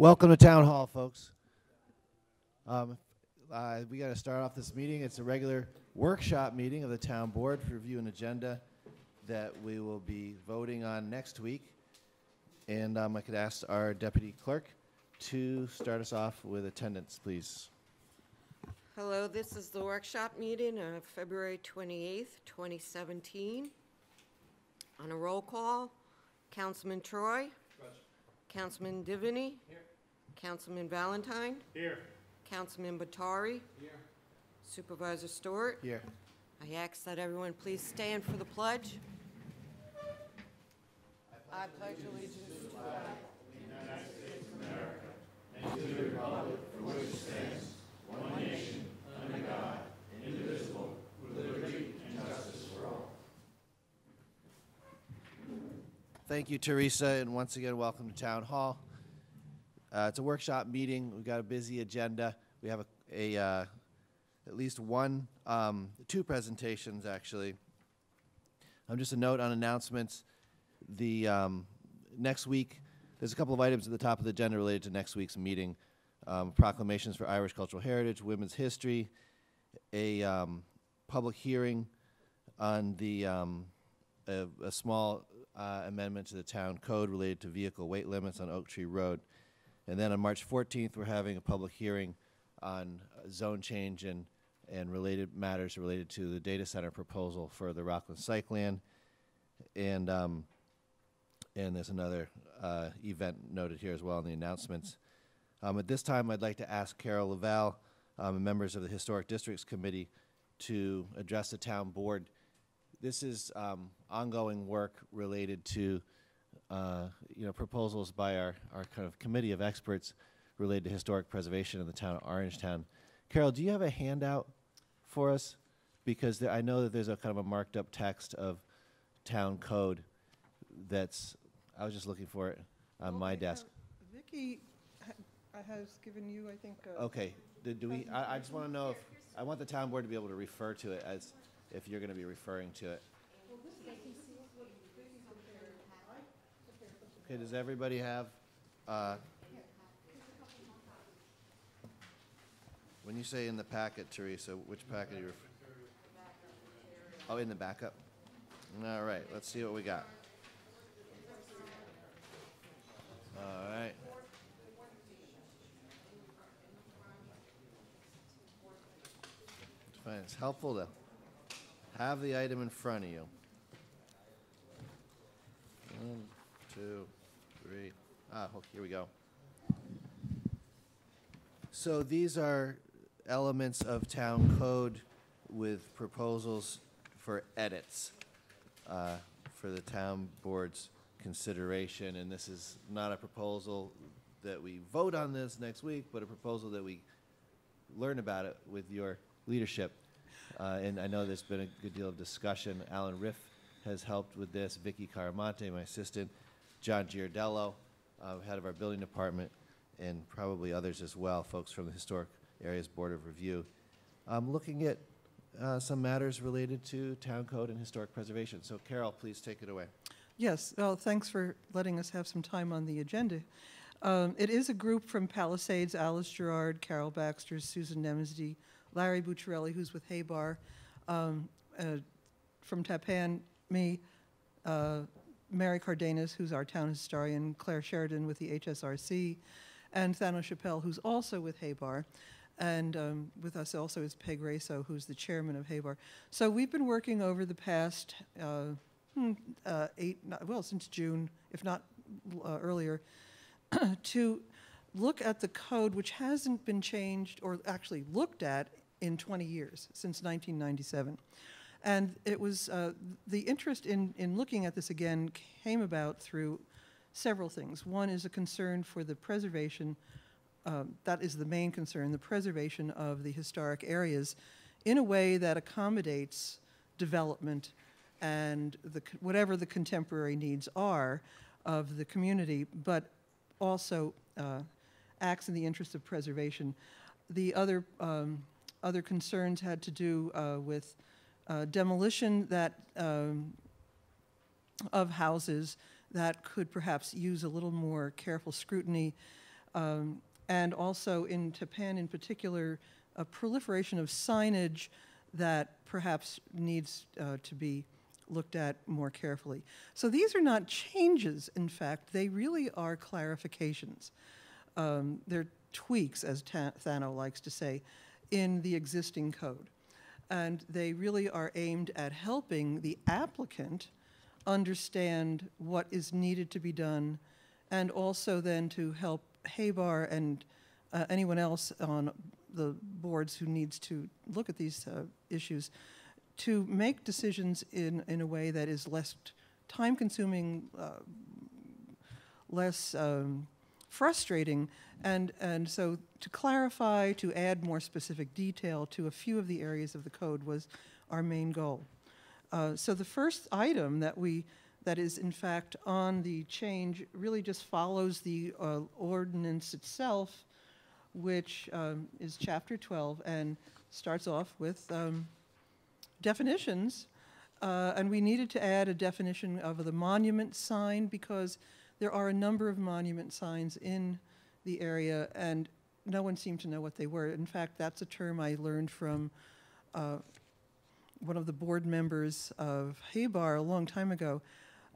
Welcome to Town Hall, folks. We got to start off this meeting. It's a regular workshop meeting of the Town Board to review an agenda that we will be voting on next week. And I could ask our Deputy Clerk to start us off with attendance, please. Hello, this is the workshop meeting of February 28th, 2017. On a roll call, Councilman Troy. Councilman Divany. Here. Councilman Valentine. Here. Councilman Batari. Here. Supervisor Stewart. Here. I ask that everyone please stand for the pledge. I pledge allegiance to the flag of the United States of America and to the republic for which it stands, one nation, under God, indivisible, with liberty and justice for all. Thank you, Teresa, and once again, welcome to Town Hall. It's a workshop meeting. We've got a busy agenda. We have at least two presentations, actually. Just a note on announcements. The next week, there's a couple of items at the top of the agenda related to next week's meeting. Proclamations for Irish Cultural Heritage, Women's History, a public hearing on the a small amendment to the town code related to vehicle weight limits on Oak Tree Road. And then on March 14th, we're having a public hearing on zone change and related matters related to the data center proposal for the Rockland Cyclan. And there's another event noted here as well in the announcements. At this time, I'd like to ask Carol Laval, members of the Historic Districts Committee, to address the town board. This is ongoing work related to proposals by our kind of committee of experts related to historic preservation in the town of Orangetown. Carol, do you have a handout for us? Because I know that there's a kind of a marked up text of town code that's, I was just looking for it on my desk. Vicki has given you, I think. Okay. Do we? I just want to know if I want the town board to be able to refer to it as if you're going to be referring to it. Okay. Does everybody have? When you say in the packet, Teresa, which packet are you referring? Oh, in the backup. All right. Let's see what we got. All right. I find it's helpful to have the item in front of you. 1, 2, 3. Here we go. So these are elements of town code with proposals for edits for the town board's consideration, and this is not a proposal that we vote on this next week, but a proposal that we learn about it with your leadership. And I know there's been a good deal of discussion. Alan Riff has helped with this, Vicki Caramonte, my assistant, John Giardello, head of our building department, and probably others as well, folks from the Historic Areas Board of Review, looking at some matters related to town code and historic preservation. So Carol, please take it away. Yes, well, thanks for letting us have some time on the agenda. It is a group from Palisades: Alice Gerard, Carol Baxter, Susan Nemesdy, Larry Bucciarelli, who's with Haybar, from Tappan, me, Mary Cardenas, who's our town historian, Claire Sheridan with the HSRC, and Thanos Chappelle, who's also with Haybar. And with us also is Peg Raso, who's the chairman of Haybar. So we've been working over the past since June, if not earlier, to look at the code, which hasn't been changed or actually looked at in 20 years, since 1997. And it was the interest in looking at this again came about through several things. One is a concern for the preservation, that is the main concern, the preservation of the historic areas in a way that accommodates development and whatever the contemporary needs are of the community, but also acts in the interest of preservation. The other concerns had to do with demolition of houses that could perhaps use a little more careful scrutiny, And also in Tapan in particular, a proliferation of signage that perhaps needs to be looked at more carefully. So these are not changes, in fact, they really are clarifications. They're tweaks, as Thano likes to say, in the existing code. And they really are aimed at helping the applicant understand what is needed to be done, and also then to help Haybar and anyone else on the boards who needs to look at these issues to make decisions in a way that is less time-consuming, less frustrating, and so to clarify, to add more specific detail to a few of the areas of the code was our main goal. So the first item that is in fact on the change really just follows the ordinance itself, which is Chapter 12 and starts off with definitions. And we needed to add a definition of the monument sign because there are a number of monument signs in the area and no one seemed to know what they were. In fact, that's a term I learned from one of the board members of Haybar a long time ago.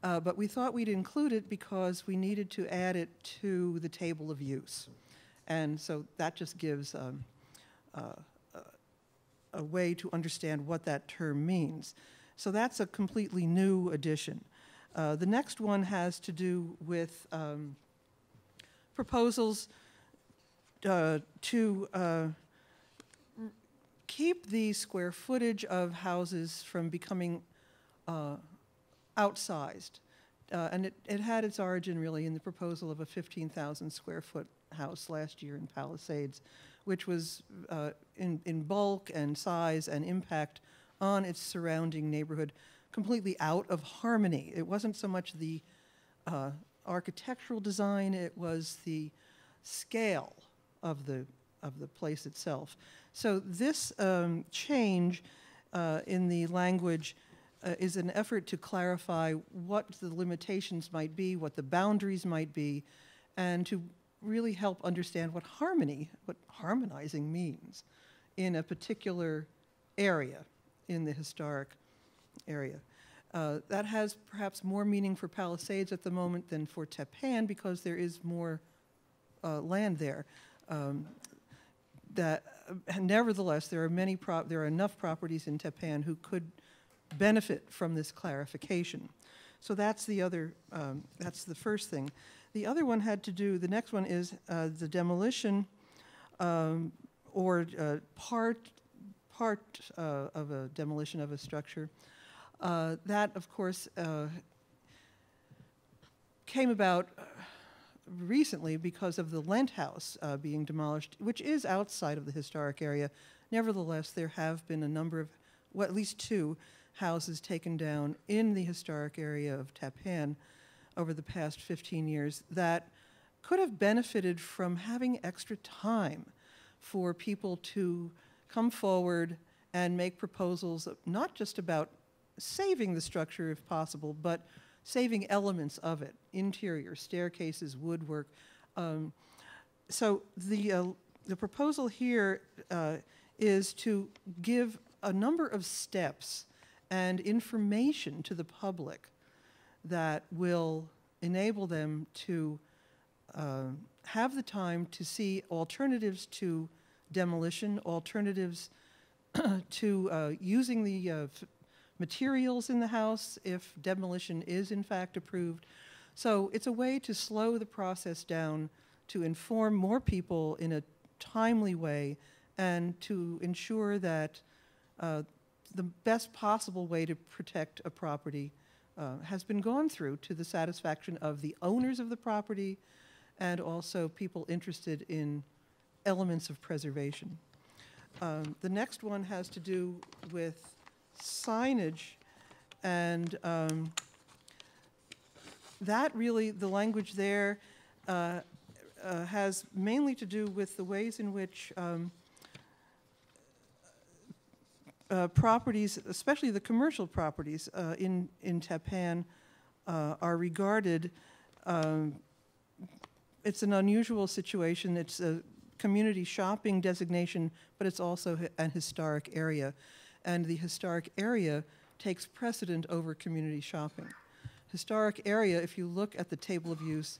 But we thought we'd include it because we needed to add it to the table of use. And so that just gives a way to understand what that term means. So that's a completely new addition. The next one has to do with proposals to keep the square footage of houses from becoming outsized. And it had its origin really in the proposal of a 15,000 square foot house last year in Palisades, which was in bulk and size and impact on its surrounding neighborhood completely out of harmony. It wasn't so much the architectural design, it was the scale of the place itself. So this change in the language is an effort to clarify what the limitations might be, what the boundaries might be, and to really help understand what harmonizing means in a particular area, in the historic area. That has perhaps more meaning for Palisades at the moment than for Tapan because there is more land there. Nevertheless, there are enough properties in Tapan who could benefit from this clarification. So that's the other, that's the first thing. The other one had to do, the next one is the demolition or part of a demolition of a structure. That, of course, came about recently because of the Lent House being demolished, which is outside of the historic area. Nevertheless, there have been a number of, well, at least 2 houses taken down in the historic area of Tapan over the past 15 years that could have benefited from having extra time for people to come forward and make proposals not just about saving the structure if possible, but saving elements of it, interior, staircases, woodwork. So the proposal here is to give a number of steps and information to the public that will enable them to have the time to see alternatives to demolition, alternatives to using the materials in the house if demolition is in fact approved. So it's a way to slow the process down, to inform more people in a timely way, and to ensure that the best possible way to protect a property has been gone through to the satisfaction of the owners of the property and also people interested in elements of preservation. The next one has to do with signage, and that really, the language there has mainly to do with the ways in which properties, especially the commercial properties in Tapan, are regarded it's an unusual situation. It's a community shopping designation, but it's also an historic area. And the historic area takes precedent over community shopping. Historic area, if you look at the table of use,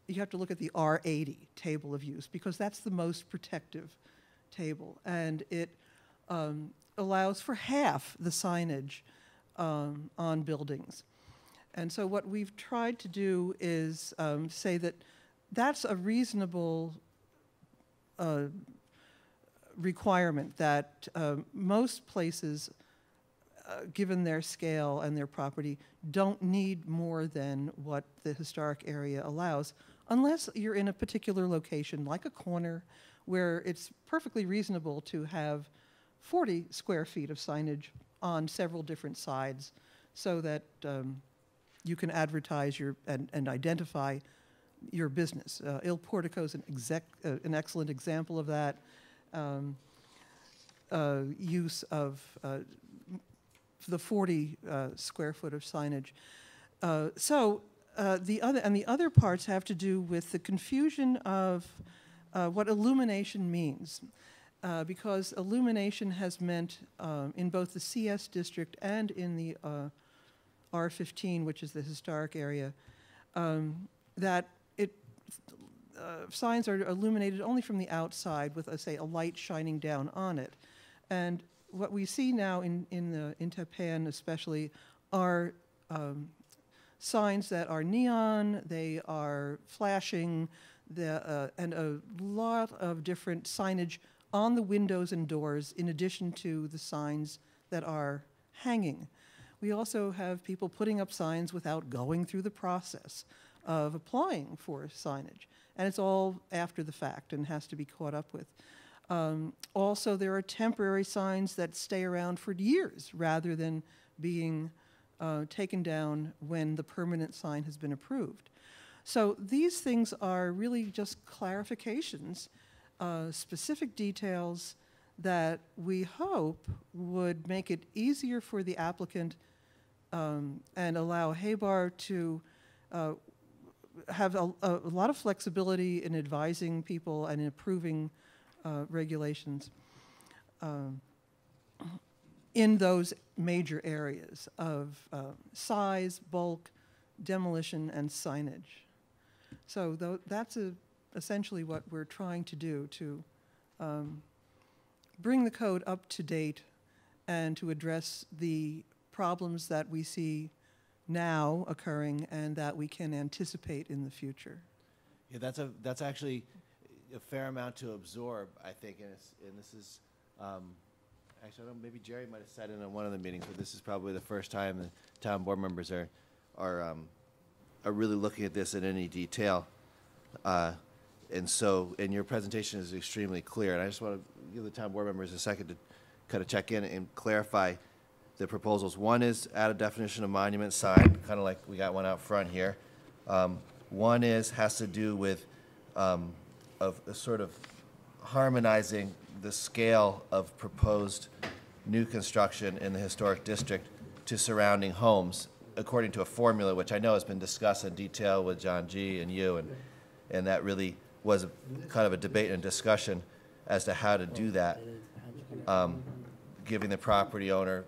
you have to look at the R80 table of use, because that's the most protective table. And it allows for half the signage on buildings. And so what we've tried to do is say that that's a reasonable requirement, that most places, given their scale and their property, don't need more than what the historic area allows, unless you're in a particular location, like a corner, where it's perfectly reasonable to have 40 square feet of signage on several different sides, so that you can advertise and identify your business. Il Portico is an excellent example of that. Use of the 40 square foot of signage. The other parts have to do with the confusion of what illumination means. Because illumination has meant, in both the CS district and in the R15, which is the historic area, that signs are illuminated only from the outside with, say, a light shining down on it. And what we see now in Tapan especially are signs that are neon, they are flashing, and a lot of different signage on the windows and doors, in addition to the signs that are hanging. We also have people putting up signs without going through the process of applying for signage. And it's all after the fact and has to be caught up with. Also, there are temporary signs that stay around for years rather than being taken down when the permanent sign has been approved. So these things are really just clarifications, specific details that we hope would make it easier for the applicant and allow HABAR to have a lot of flexibility in advising people and in approving regulations in those major areas of size, bulk, demolition, and signage. So that's essentially what we're trying to do, to bring the code up to date and to address the problems that we see now occurring and that we can anticipate in the future. Yeah, that's actually a fair amount to absorb, I think, and this is actually, I don't know, maybe Jerry might have said it in one of the meetings, but this is probably the first time the town board members are really looking at this in any detail. And your presentation is extremely clear, and I just want to give the town board members a second to kind of check in and clarify the proposals. One is add a definition of monument sign, kind of like we got one out front here. One has to do with sort of harmonizing the scale of proposed new construction in the historic district to surrounding homes, according to a formula which I know has been discussed in detail with John G. and you, and that really was kind of a debate and discussion as to how to do that, giving the property owner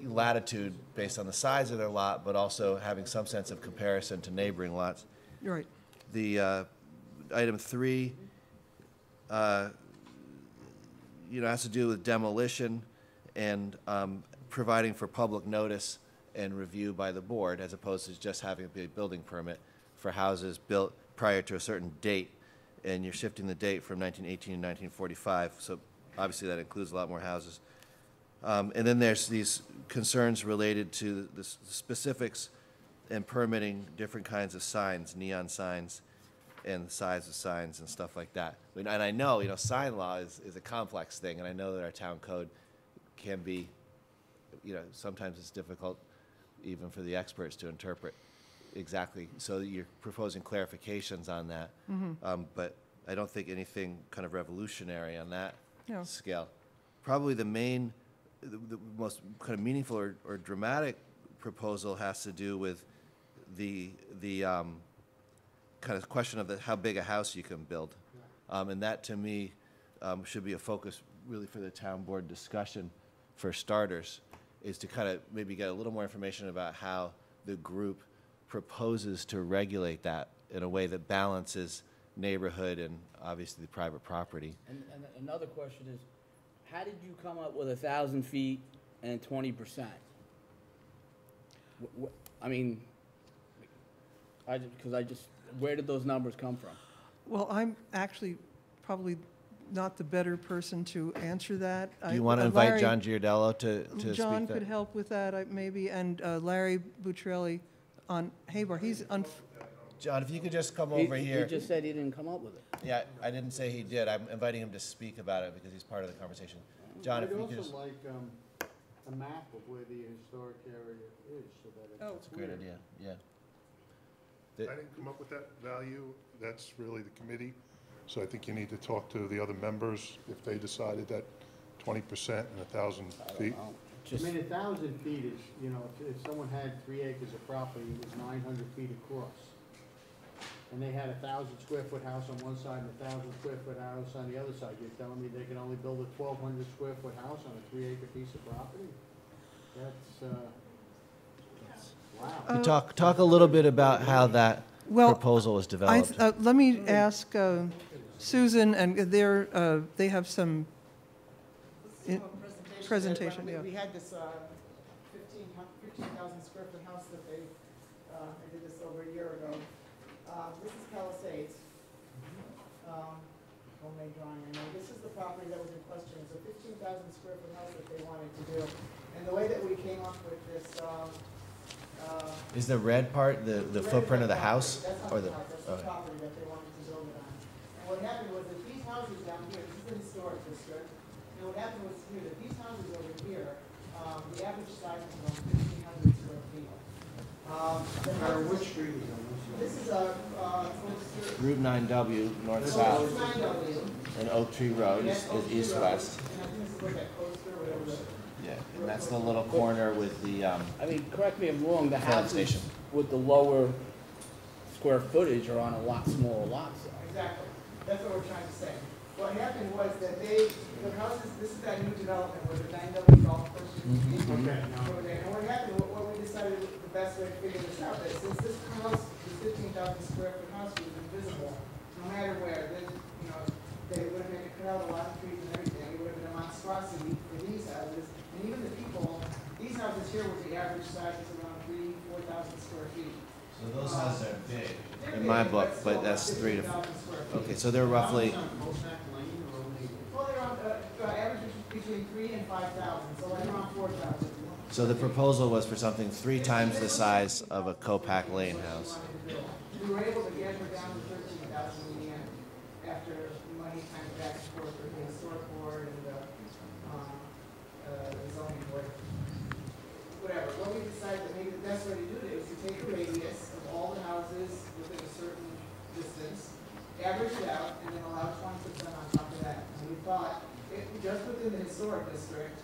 latitude based on the size of their lot, but also having some sense of comparison to neighboring lots. You're right. The item 3, has to do with demolition and providing for public notice and review by the board, as opposed to just having a building permit for houses built prior to a certain date, and you're shifting the date from 1918 to 1945, so obviously that includes a lot more houses. And then there's these concerns related to the specifics and permitting different kinds of signs, neon signs, and the size of signs and stuff like that. And I know, sign law is a complex thing, and I know that our town code can be, sometimes it's difficult even for the experts to interpret exactly. So you're proposing clarifications on that, but I don't think anything kind of revolutionary on that scale. Probably the most kind of meaningful or dramatic proposal has to do with the kind of question of how big a house you can build. And that, to me, should be a focus really for the town board discussion for starters, is to kind of maybe get a little more information about how the group proposes to regulate that in a way that balances neighborhood and obviously the private property. And another question is, how did you come up with 1,000 feet and 20%? I mean, where did those numbers come from? Well, I'm actually probably not the better person to answer that. Do you want to invite Larry- John Giardello to speak John that? could help with that, maybe, and Larry Bucciarelli on Habar. He's on, John, if you could just come He- over here. He just said he didn't come up with it. Yeah, I didn't say he did. I'm inviting him to speak about it because he's part of the conversation. John, if I'd you could also just. like a map of where the historic area is, so that it's. That's a great idea, yeah. I didn't come up with that value. That's really the committee. So I think you need to talk to the other members if they decided that 20% and 1,000 feet. I mean, 1,000 feet is, you know, if someone had 3 acres of property, it was 900 feet across. And they had a 1,000 square foot house on one side and a 1,000 square foot house on the other side. You're telling me they can only build a 1,200 square foot house on a 3 acre piece of property? That's, wow. You talk a little bit about how that Well, proposal was developed. let me ask Susan, and they have some This is in- a presentation, that yeah. We had this 15,000 square foot house that I did this over a year ago. This is Palisades. Homemade drawing, I know. This is the property that was in question. It's a 15,000 square foot house that they wanted to do. And the way that we came up with this, Is the red part the footprint of the house? That's not Or the the, house, that's the okay. property that they wanted to build it on. And what happened was that these houses down here, this is the historic district, and what happened was here, that these houses over here, the average size is about 1,500 square feet. The Which houses- street is on This is Route 9W, north-south, 9W. and Oak Tree Road is east-west. And I think this is like that coaster, whatever the. Yeah, and that's the little corner with the, I mean, correct me if I'm wrong, the Filling houses station. with the lower square footage are on a lot smaller lots. Exactly. That's what we're trying to say. What happened was that the houses, this is that new development where the 9W golf course used to be. Okay, now. Over there. And what happened, what we decided was the best way to figure this out, that since this house, this 15,000 square foot house was invisible, no matter where, then, you know, they would have made it cut out a lot of trees and everything. It would have been a monstrosity for these houses. And even the people, these houses here were the average size is around 4,000 square feet. So those houses are big. They're In my big, book, still but that's about 3 to, 15,000 square feet. okay, so they're roughly, Well, they're on, average between 3 and 5,000, so like around 4,000. so the proposal was for something 3 times the size of a Copac Lane house. We were able to get her down to 13,000 in the end, after money kind of back and forth with the historic board and the zoning board. Whatever, what we decided that maybe the best way to do it is to take a radius of all the houses within a certain distance, average it out, and then allow 20% on top of that. And we thought, just within the historic district,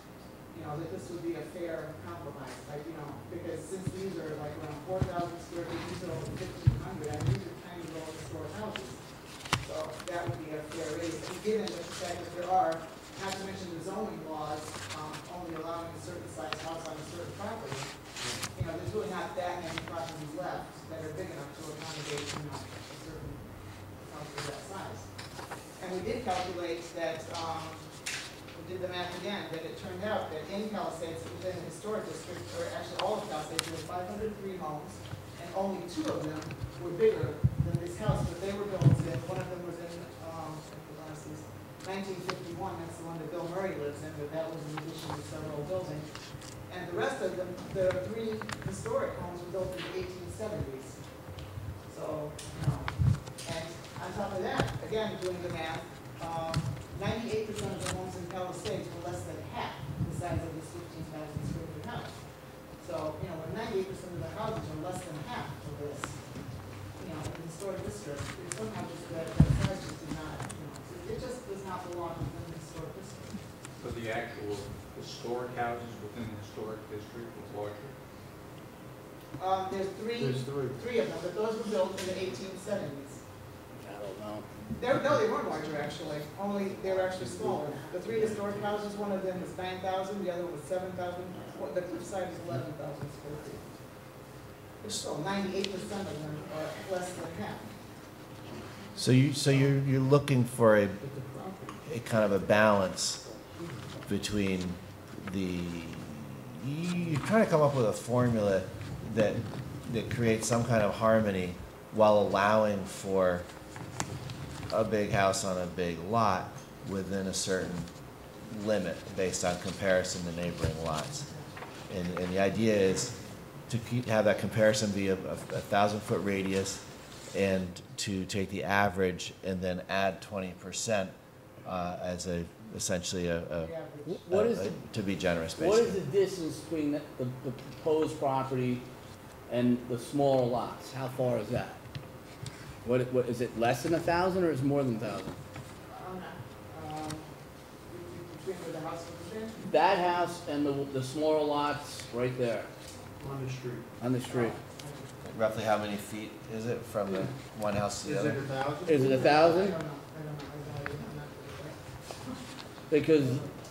you know, that this would be a fair compromise, like, you know, because since these are like around 4,000 square feet, these are over 1,500, and these are tiny little historic houses. So that would be a fair rate, and given the fact that there are, not to mention the zoning laws, only allowing a certain size house on a certain property, you know, there's really not that many properties left that are big enough to accommodate, you know, a certain house of that size. And we did calculate that, we did the math again, that it turned out that in Palisades, within the historic district, or actually all of Palisades, there were 503 homes, and only 2 of them were bigger than this house, but they were built in, one of them was in, 1951, that's the one that Bill Murray lives in, but that was in addition to several buildings. And the rest of them, the 3 historic homes were built in the 1870s. So, you know, and on top of that, again, doing the math, 98% of the homes in Palisades were less than half the size of this 15,000 square foot house. So, you know, when 98% of the houses are less than half of this, you know, in the historic district, it somehow just, that size just did not, you know, it just does not belong within the historic district. So the actual historic houses within the historic district was larger? There's three. There's three. Three of them, but those were built in the 1870s. I don't know. No, they weren't larger, actually. They were actually smaller. The three historic houses, one of them was 9,000, the other one was 7,000. The cliffside is 11,000 square feet. Which still, 98% of them are less than half. So you're looking for a kind of a balance between you're trying to come up with a formula that creates some kind of harmony while allowing for a big house on a big lot within a certain limit based on comparison to neighboring lots. And the idea is to have that comparison be a 1,000-foot radius, and to take the average and then add 20% as essentially to be generous, basically. What is the distance between the proposed property and the smaller lots? How far is that? What is it, less than 1,000 or is it more than 1,000? Between where the house was in? That house and the smaller lots right there On the street. on the street. Roughly how many feet is it from the one house to the Is other? it 1,000? Is it 1,000? I don't know. I'm not sure. Because,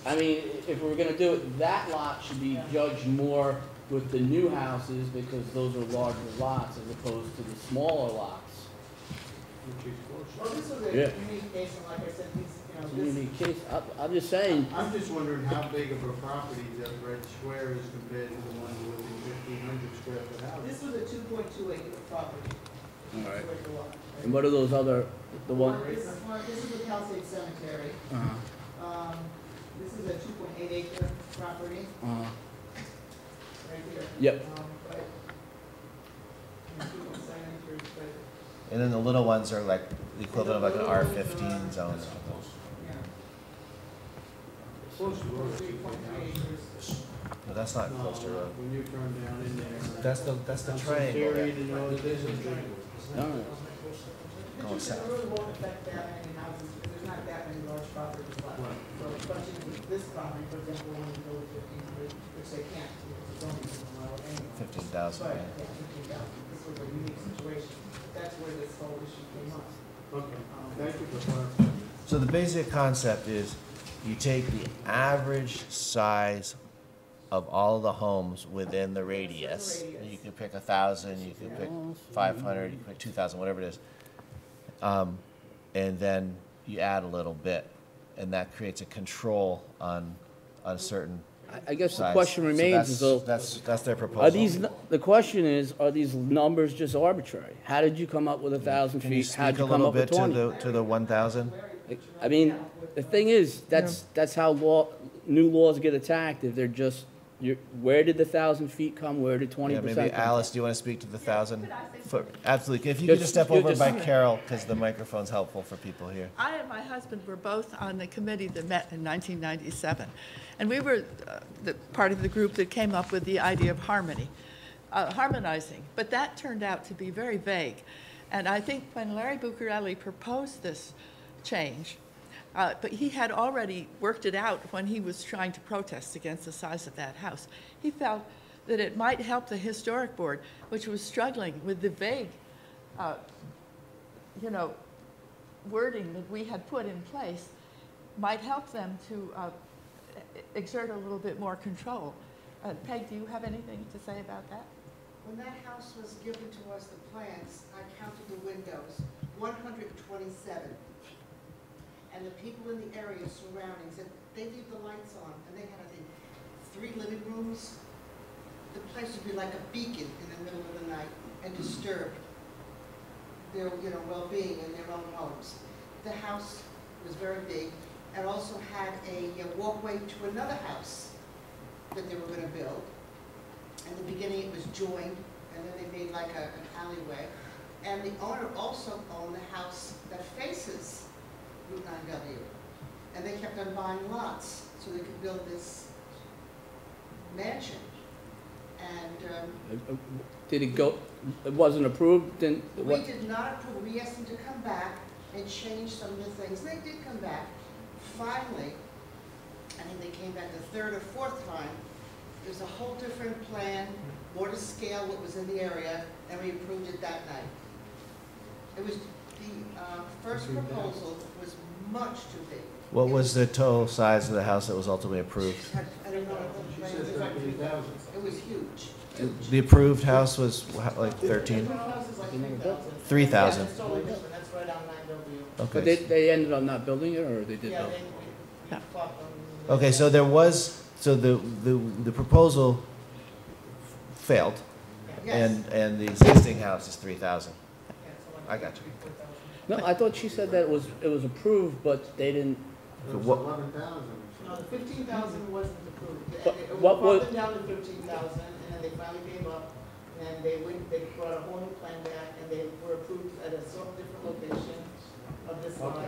I mean, if we're gonna do it, that lot should be judged more with the new houses because those are larger lots as opposed to the smaller lots. Which is close. Well, this was a Yeah. unique case, and like I said, It's a this, unique case. I'm just saying, I'm just wondering how big of a property that Red Square is compared to the one with the 1,500 square foot house. this was a 2.2 acre property. All right. 2 acre lot, right? and what are those other, the one? This is the Palisade Cemetery. This is a 2.8 acre property, right here. Yep. But, 2.7 acres, but, And then the little ones are like the equivalent of like an R15 zone. yeah, Close to road. 3.3 acres. No, that's not No, close to road. when you turn down in there. That's the on triangle. Secretariat and all this is big. No. Going south. It really won't affect that many houses, because there's not that many large properties left. Right. So especially with this property, for example, when you go to 1,500, which they can't, because it's only allowed anyway. 15,000. But, yeah. yeah, 15,000, this was a unique situation. That's where this whole issue came up. Okay, thank you for clarifying. So the basic concept is you take the average size of all the homes within the radius. And you can pick 1,000, you can pick 500, you can pick 2,000, whatever it is. And then you add a little bit, and that creates a control on a certain I guess the size. question So remains is, though, that's their proposal. are these, the question is, are these numbers just arbitrary? How did you come up with 1,000 Can you feet? How'd speak a you come little up with bit 20? to the 1,000? I mean, the thing is, that's how new laws get attacked, if they're just, where did the 1,000 feet come, where did 20% Yeah, come? maybe Alice, do you want to speak to the 1,000 foot? Absolutely. If you could just step over by Carol, because the microphone's helpful for people here. I and my husband were both on the committee that met in 1997. And we were the part of the group that came up with the idea of harmonizing. But that turned out to be very vague. And I think when Larry Bucarelli proposed this change, but he had already worked it out when he was trying to protest against the size of that house. He felt that it might help the historic board, which was struggling with the vague, wording that we had put in place, might help them to exert a little bit more control. Peg, do you have anything to say about that? When that house was given to us, the plans, I counted the windows, 127. And the people in the area surrounding said, they leave the lights on, and they had, I think, 3 living rooms. The place would be like a beacon in the middle of the night and disturb their, well-being in their own homes. The house was very big and also had a walkway to another house that they were going to build. In the beginning, it was joined, and then they made like an alleyway. And the owner also owned the house that faces Route 9W. And they kept on buying lots so they could build this mansion. And Did it go, it wasn't approved, then we what? did not approve. We asked them to come back and change some of the things. And they did come back. Finally, I think they came back the 3rd or 4th time, there's a whole different plan, more to scale what was in the area, and we approved it that night. It was, the first proposal was much too big. What was the total size of the house that was ultimately approved? I don't know. She said 13,000. It was huge. The approved house was like 13? The house is like 3,000. 3,000. Yeah, it's totally different, that's right on 9W. But Okay. they ended up not building it, or they did Yeah, build they, it? we fought them. Okay, so there was, so the proposal failed, Yes. and the existing house is 3,000. Yeah, so like I got you. 3,000. No, I thought she said that it was approved, but they didn't, It was What- 11,000. No, the 15,000 wasn't approved. But It what brought was- them down to 15,000, and then they finally gave up, and they brought a whole new plan back, and they were approved at a sort of different location of this lot.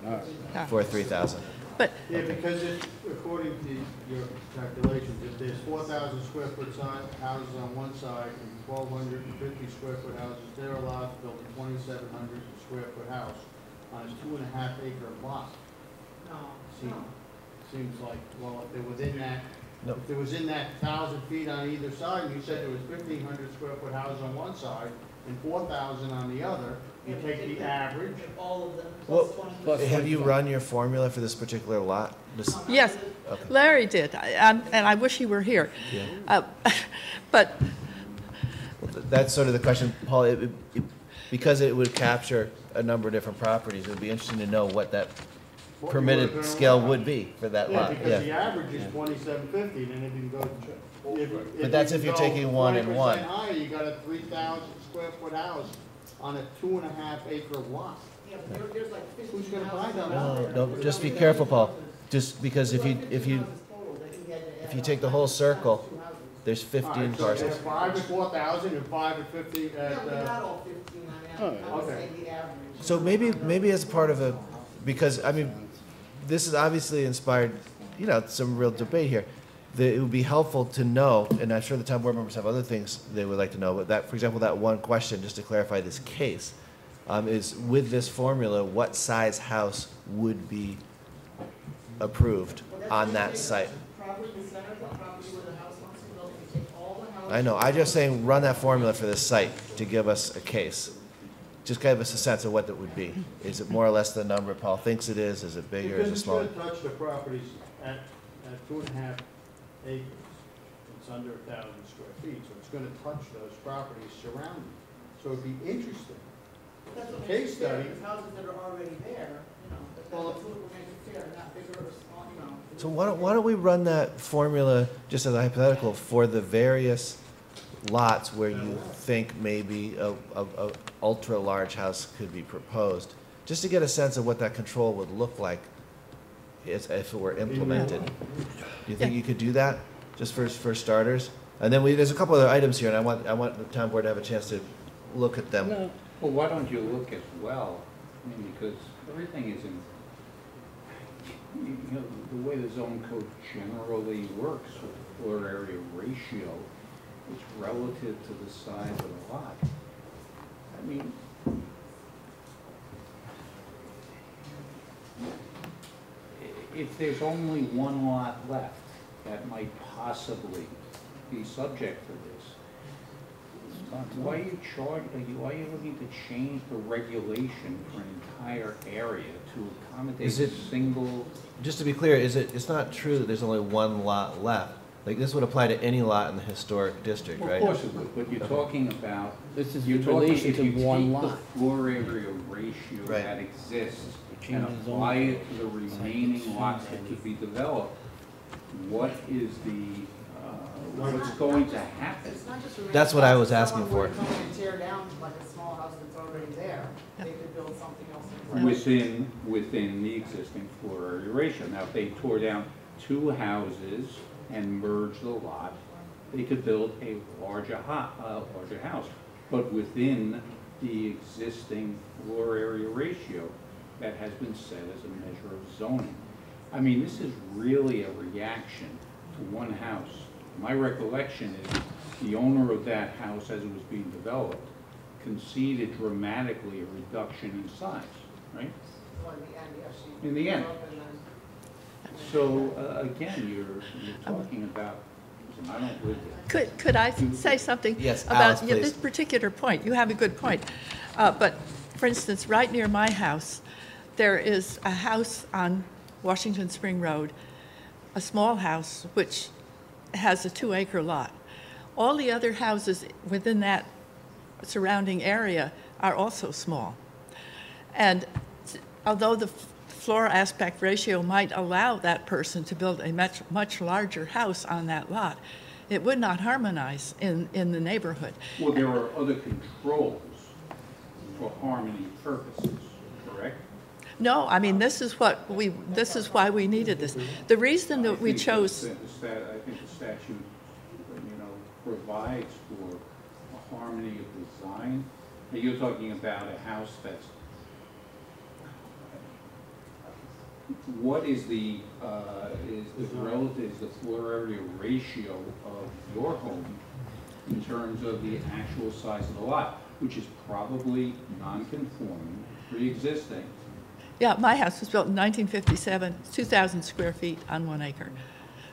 Alright. For 3,000. But, Yeah, because it, according to your calculations, if there's 4,000 square foot houses on one side and 1,250 square foot houses, they're allowed to build a 2,700 square foot house on a 2.5 acre lot. No, Seems, no. seems like, well, if they're within that, No. if they're within that 1,000 feet on either side, and you said there was 1,500 square foot houses on one side and 4,000 on the other, you Yeah, take the average. All of them, Well, plus 20%. plus- Have you run your formula for this particular lot? This- yes, Okay. Larry did, and I wish he were here. Yeah. But, That's sort of the question, Paul, because it would capture a number of different properties, it would be interesting to know what that what you were permitted gonna scale allow. would be for that Yeah, lot, because the yeah. average is 2,750, and then if you go, But that's if you're taking one and one. 20% higher, you got a 3,000 square foot house on a 2.5 acre lot. Yeah, but there's like 15 Who's gonna buy houses that out lot? there. No, just be careful, Paul, just because if you take the whole circle, there's 15 All right, so parcels. there's 5 at 4,000 and 5 at 50 Yeah, at, but not all 15, I mean, I would Okay. say the average. So maybe as part of a, because, I mean, this has obviously inspired, some real debate here. It would be helpful to know, and I'm sure the town board members have other things they would like to know, but that, for example, that one question, just to clarify this case, is with this formula, what size house would be approved on that site? Probably the center of the property where the house wants to build, you take all the houses. I know, I'm just saying, run that formula for this site to give us a case. Just give us a sense of what that would be. Is it more or less the number Paul thinks it is? Is it bigger? Is because it it's smaller? gonna touch the properties at 2.5 acres. It's under 1,000 square feet, so it's gonna touch those properties surrounding. So it'd be interesting. That's what Case makes it fair, study. because houses that are already there, but Well, that's what will make it fair, not bigger or small, So why don't we run that formula, just as a hypothetical, for the various lots where you think maybe a ultra-large house could be proposed, just to get a sense of what that control would look like if it were implemented. Do you think you could do that, just for starters? And then there's a couple other items here, and I want the town board to have a chance to look at them. no, Well, why don't you look as well? I mean, because everything is the way the zone code generally works with floor area ratio, it's relative to the size of the lot. I mean, if there's only one lot left that might possibly be subject to this, why are you looking to change the regulation for an entire area to accommodate Is a it- single? Just to be clear, it's not true that there's only one lot left? Like, this would apply to any lot in the historic district, Well, right? of course it would, but you're talking about, this is you're in talking, relation if to you one take lot. the floor area ratio Right. that exists Change and the zone apply code. it to the remaining lots that could be developed, what is the, what's going to happen? It's not just a That's what I was someone asking were for. to come and tear down like a small house that's already there, they could build something else in front. Within the existing floor area ratio. Now, if they tore down two houses and merged the lot, they could build a larger house, but within the existing floor area ratio that has been set as a measure of zoning. I mean, this is really a reaction to one house. My recollection is the owner of that house, as it was being developed, conceded dramatically a reduction in size, right? Well, in the end, yeah, she In the end. grew up and then- So, again, you're talking about and I don't live there. Could I say something? Yes, about Alice, please. this particular point? You have a good point. But, for instance, right near my house, there is a house on Washington Spring Road, a small house, which has a 2-acre lot. All the other houses within that surrounding area are also small. And although the floor aspect ratio might allow that person to build a much larger house on that lot, it would not harmonize in the neighborhood. Well, there are other controls for harmony purposes, correct? No, I mean, this is why we needed this. The reason that we chose, I think the statute, provides for a harmony of design. Now, you're talking about a house that's, what is the floor area ratio of your home in terms of the actual size of the lot, which is probably non-conforming, pre-existing? yeah, my house was built in 1957, 2,000 square feet on 1 acre.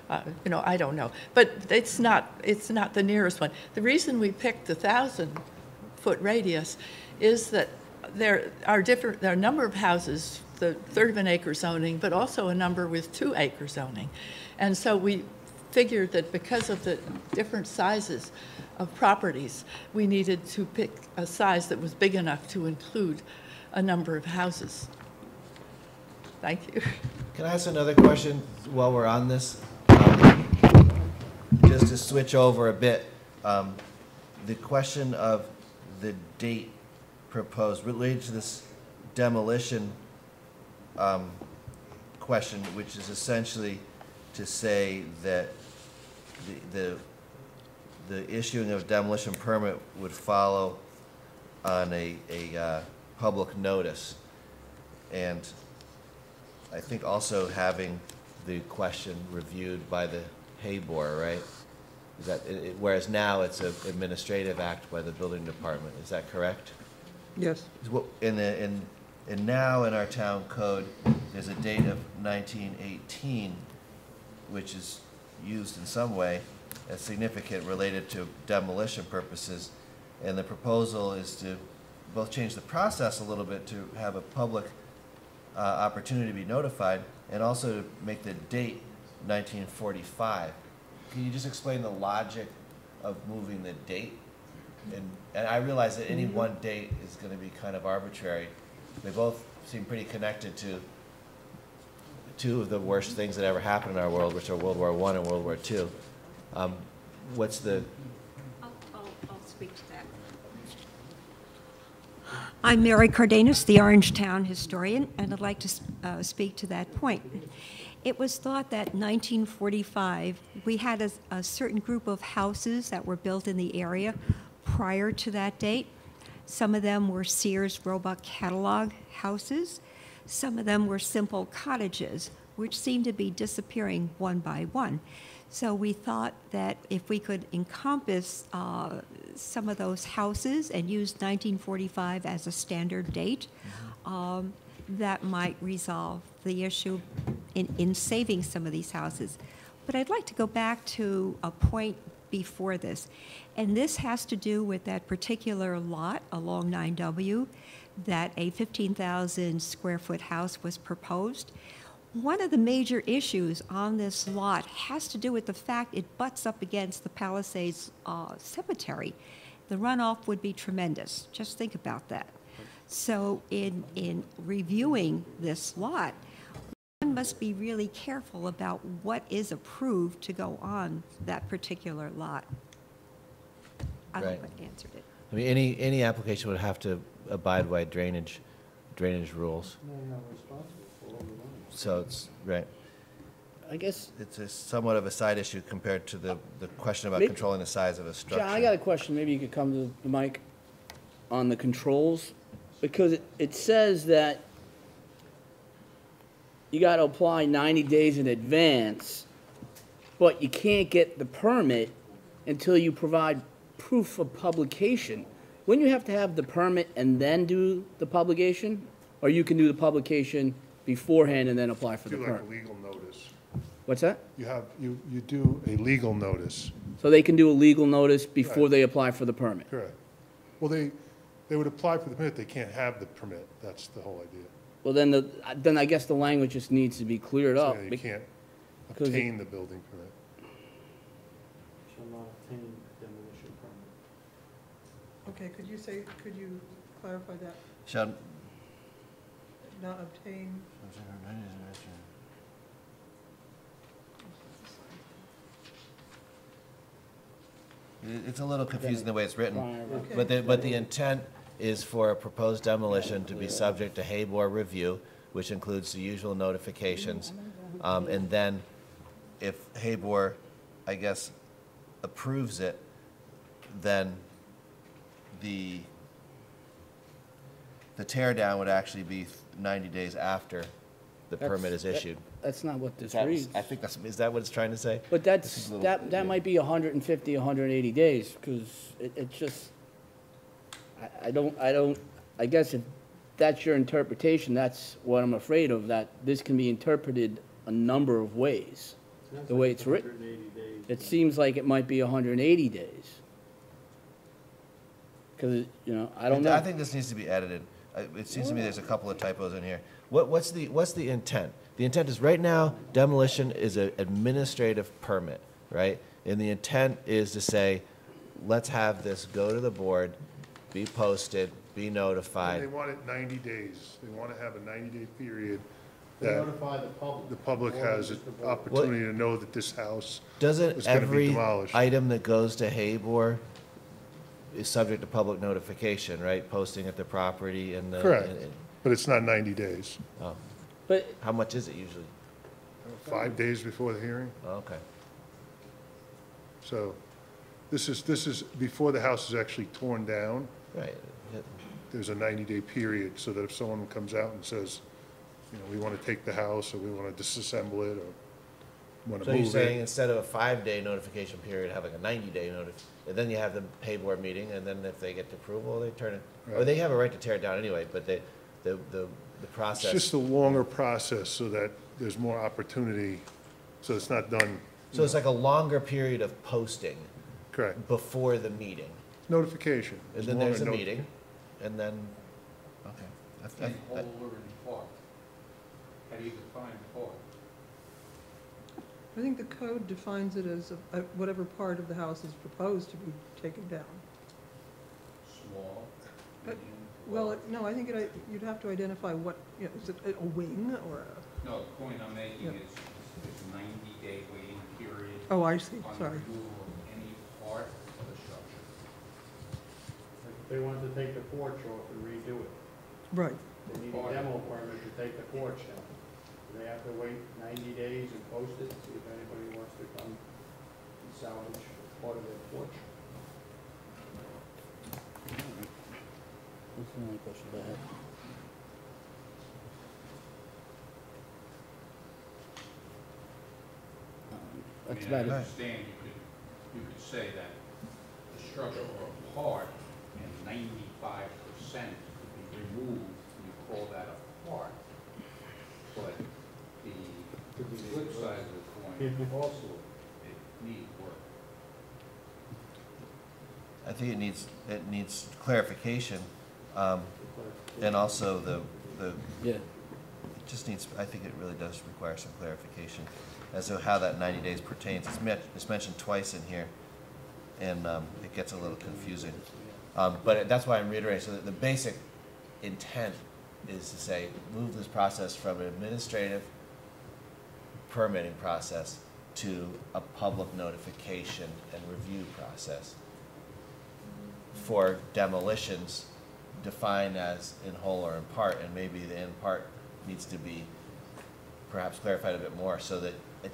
I don't know, but it's not the nearest one. The reason we picked the 1,000-foot radius is that there are a number of houses, the third of an acre zoning, but also a number with 2-acre zoning. And so we figured that because of the different sizes of properties, we needed to pick a size that was big enough to include a number of houses. Thank you. Can I ask another question while we're on this? Just to switch over a bit, the question of the date proposed related to this demolition question, which is essentially to say that the issuing of demolition permit would follow on a public notice, and I think also having the question reviewed by the Haybor, right? Is that whereas now it's an administrative act by the building department? Is that correct? Yes. And now in our town code, there's a date of 1918, which is used in some way as significant related to demolition purposes, and the proposal is to both change the process a little bit to have a public opportunity to be notified, and also to make the date 1945. Can you just explain the logic of moving the date? And I realize that any one date is going to be kind of arbitrary. They both seem pretty connected to two of the worst things that ever happened in our world, which are World War I and World War II. What's the... I'll speak to that. I'm Mary Cardenas, the Orangetown historian, and I'd like to speak to that point. It was thought that 1945, we had a certain group of houses that were built in the area prior to that date. Some of them were Sears Roebuck catalog houses. Some of them were simple cottages, which seemed to be disappearing one by one. So we thought that if we could encompass some of those houses and use 1945 as a standard date, that might resolve the issue in saving some of these houses. But I'd like to go back to a point before this, and this has to do with that particular lot along 9W, that a 15,000 square foot house was proposed. One of the major issues on this lot has to do with the fact it butts up against the Palisades Cemetery. The runoff would be tremendous. Just think about that. So in reviewing this lot, one must be really careful about what is approved to go on that particular lot. I hope I answered it. I mean, any application would have to abide by drainage rules. They're not responsible for all the money. So it's, right. I guess, It's a somewhat of a side issue compared to the question about Maybe- controlling the size of a structure. John, I got a question, maybe you could come to the mic, on the controls, because it says that you gotta apply 90 days in advance, but you can't get the permit until you provide proof of publication. Wouldn't you have to have the permit and then do the publication? Or you can do the publication beforehand and then apply for the Do like permit? a legal notice. What's that? You do a legal notice. So they can do a legal notice before Right. they apply for the permit? Correct. Well, they would apply for the permit, they can't have the permit, that's the whole idea. Well, then I guess the language just needs to be cleared So up. you can't because it- obtain the building permit. Shall not obtain demolition permit. Okay, could you clarify that? Shall, Not obtain, it's a little confusing the way it's written. Prior- But the intent is for a proposed demolition to be subject to Haybor review, which includes the usual notifications. And then if Haybor, I guess, approves it, then the tear down would actually be 90 days after the permit is issued. That's not what this That- reads. I think is that what it's trying to say? But This is that's, a little- yeah. that might be 150, 180 days, because it's just, I guess if that's your interpretation, that's what I'm afraid of, that this can be interpreted a number of ways, Sounds the way like it's written. 180 days. It seems like it might be 180 days. Because, I don't know. I think this needs to be edited. It seems to me there's a couple of typos in here. What's the intent? The intent is right now, demolition is an administrative permit, right? And the intent is to say, let's have this go to the board, be posted, be And notified. they want it 90 days. They want to have a 90-day period To that notify the public. the public or has just an the board. opportunity to know that this house Doesn't is gonna be every demolished. item that goes to Haybor is subject to public notification, right? Posting at the property and the. Correct. and- But it's not 90 days. Oh, But, how much is it usually? 5 days before the hearing. Oh, okay. So this is before the house is actually torn down. Right. There's a 90-day period so that if someone comes out and says, we want to take the house, or we want to disassemble it, or want to So you're move saying it. instead of a 5-day notification period, have like a 90-day notice, and then you have the pay board meeting, and then if they get the approval, they turn it, or Right. they have a right to tear it down anyway, but the It's process. just a longer process so that there's more opportunity, so it's not done. So it's like a longer period of posting Correct. before the meeting, Notification. and It's then longer there's a noti- meeting, and then, okay. I- And I- whole or in part. How do you define part? I think the code defines it as whatever part of the house is proposed to be taken down. Small, But- medium? Well, large? no, I think you'd have to identify what, is it a wing or a, No, the point I'm making Yeah. is, there's a 90-day waiting period. oh, I see, On sorry. removal of any part of the structure. Like, if they wanted to take the porch off and redo it, Right. they need a demo permit to take the porch down. They have to wait 90 days and post it, see if anybody wants to come and salvage part of their porch. That's the only question I have. That's I about mean, I it. understand you could say that the structure or a part and 95% could be removed, you call that a part. But the flip side of the coin, also, it needs work. I think it needs clarification, and also Yeah. it just needs, I think it really does require some clarification as to how that 90 days pertains. It's mentioned twice in here, and it gets a little confusing. But that's why I'm reiterating, so that the basic intent is to say, move this process from an administrative permitting process to a public notification and review process for demolitions defined as in whole or in part, and maybe the in part needs to be perhaps clarified a bit more so that a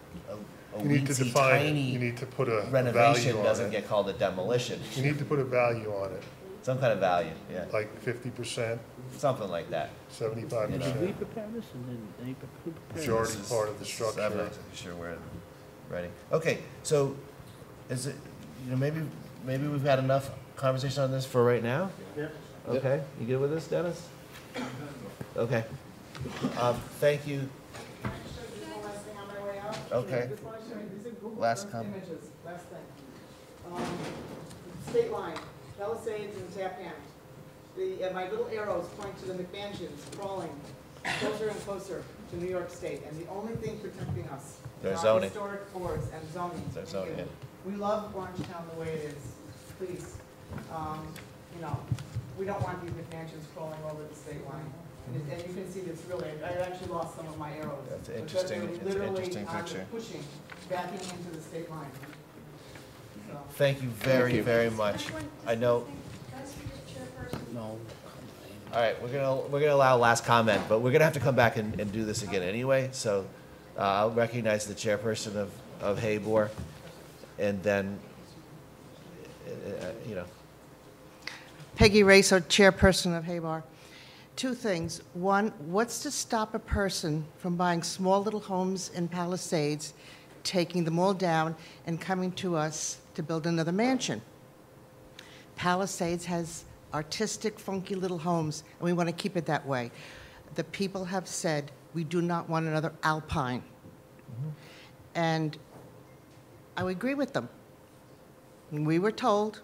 You need to weensy define it. You tiny need to put a renovation value on doesn't it. get called a demolition. You need to put a value on it, Some kind of value, yeah, like 50%, something like that. 75%. Did we prepare this and then they prepared it? Majority This is- part of the I'm not structure. exactly sure where writing. Okay, so is it, maybe we've had enough conversation on this for right now? Yep. Okay, you good with this, Dennis? Okay. Thank you. Can I show you one last thing on my way out? Okay. Just want to show you, these are Google Last Earth comment. images, last thing. State line, Palisades and Tappan. My little arrows point to the McMansions crawling closer and closer to New York State, and the only thing protecting us Their are zoning. historic boards and zoning. Their Thank zoning, you. We love Orangetown the way it is, please. You know, we don't want these McMansions crawling over the state line. And you can see this really, I actually lost some of my arrows. That's because interesting. they're It's an literally interesting on the picture. pushing, backing into the state line. So. Thank you very, very much. I know. No. All right, we're gonna allow last comment, but we're gonna have to come back and do this again anyway. So I'll recognize the chairperson of Haybor, and then you know. Peggy Racer, chairperson of Haybar. Two things. One, what's to stop a person from buying small little homes in Palisades, taking them all down, and coming to us to build another mansion? Palisades has artistic, funky little homes, and we want to keep it that way. The people have said, we do not want another Alpine. And I would agree with them. We were told,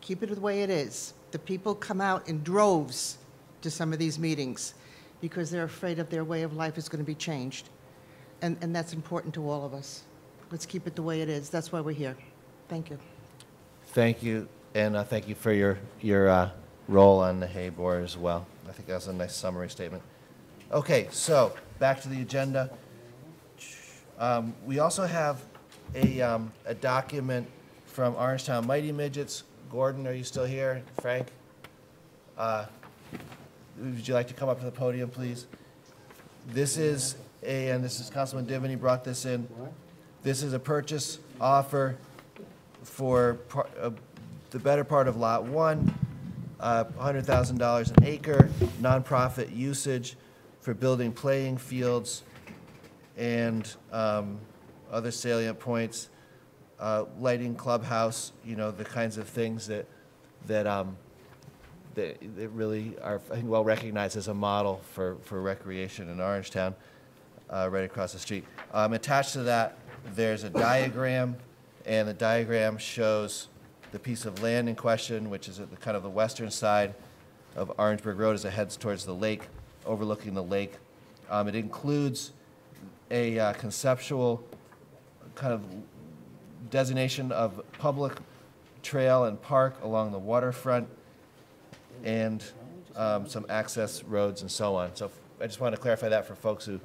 keep it the way it is. The people come out in droves to some of these meetings because they're afraid of their way of life is going to be changed. And that's important to all of us. Let's keep it the way it is. That's why we're here. Thank you. Thank you, and thank you for your role on the Haybor as well. I think that was a nice summary statement. Okay, so back to the agenda. We also have a document from Orangetown Mighty Midgets. Gordon, are you still here? Frank? Would you like to come up to the podium, please? This is and this is Councilman Divany brought this in. This is a purchase offer for the better part of Lot 1, $100,000 an acre, nonprofit usage for building playing fields and other salient points, lighting clubhouse, you know, the kinds of things that really are, I think, well recognized as a model for recreation in Orangetown, right across the street. Attached to that, there's a diagram, and the diagram shows the piece of land in question, which is at the kind of the western side of Orangeburg Road as it heads towards the lake, overlooking the lake. It includes a conceptual kind of designation of public trail and park along the waterfront, and some access roads and so on. So I just want to clarify that for folks who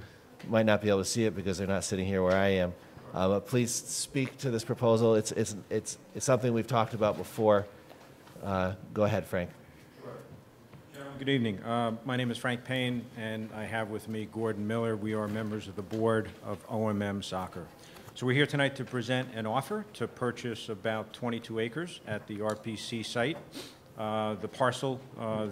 might not be able to see it because they're not sitting here where I am. But please speak to this proposal. It's something we've talked about before. Go ahead, Frank. Gentlemen, good evening. My name is Frank Payne, and I have with me Gordon Miller. We are members of the board of OMM Soccer. So we're here tonight to present an offer to purchase about 22 acres at the RPC site. The parcel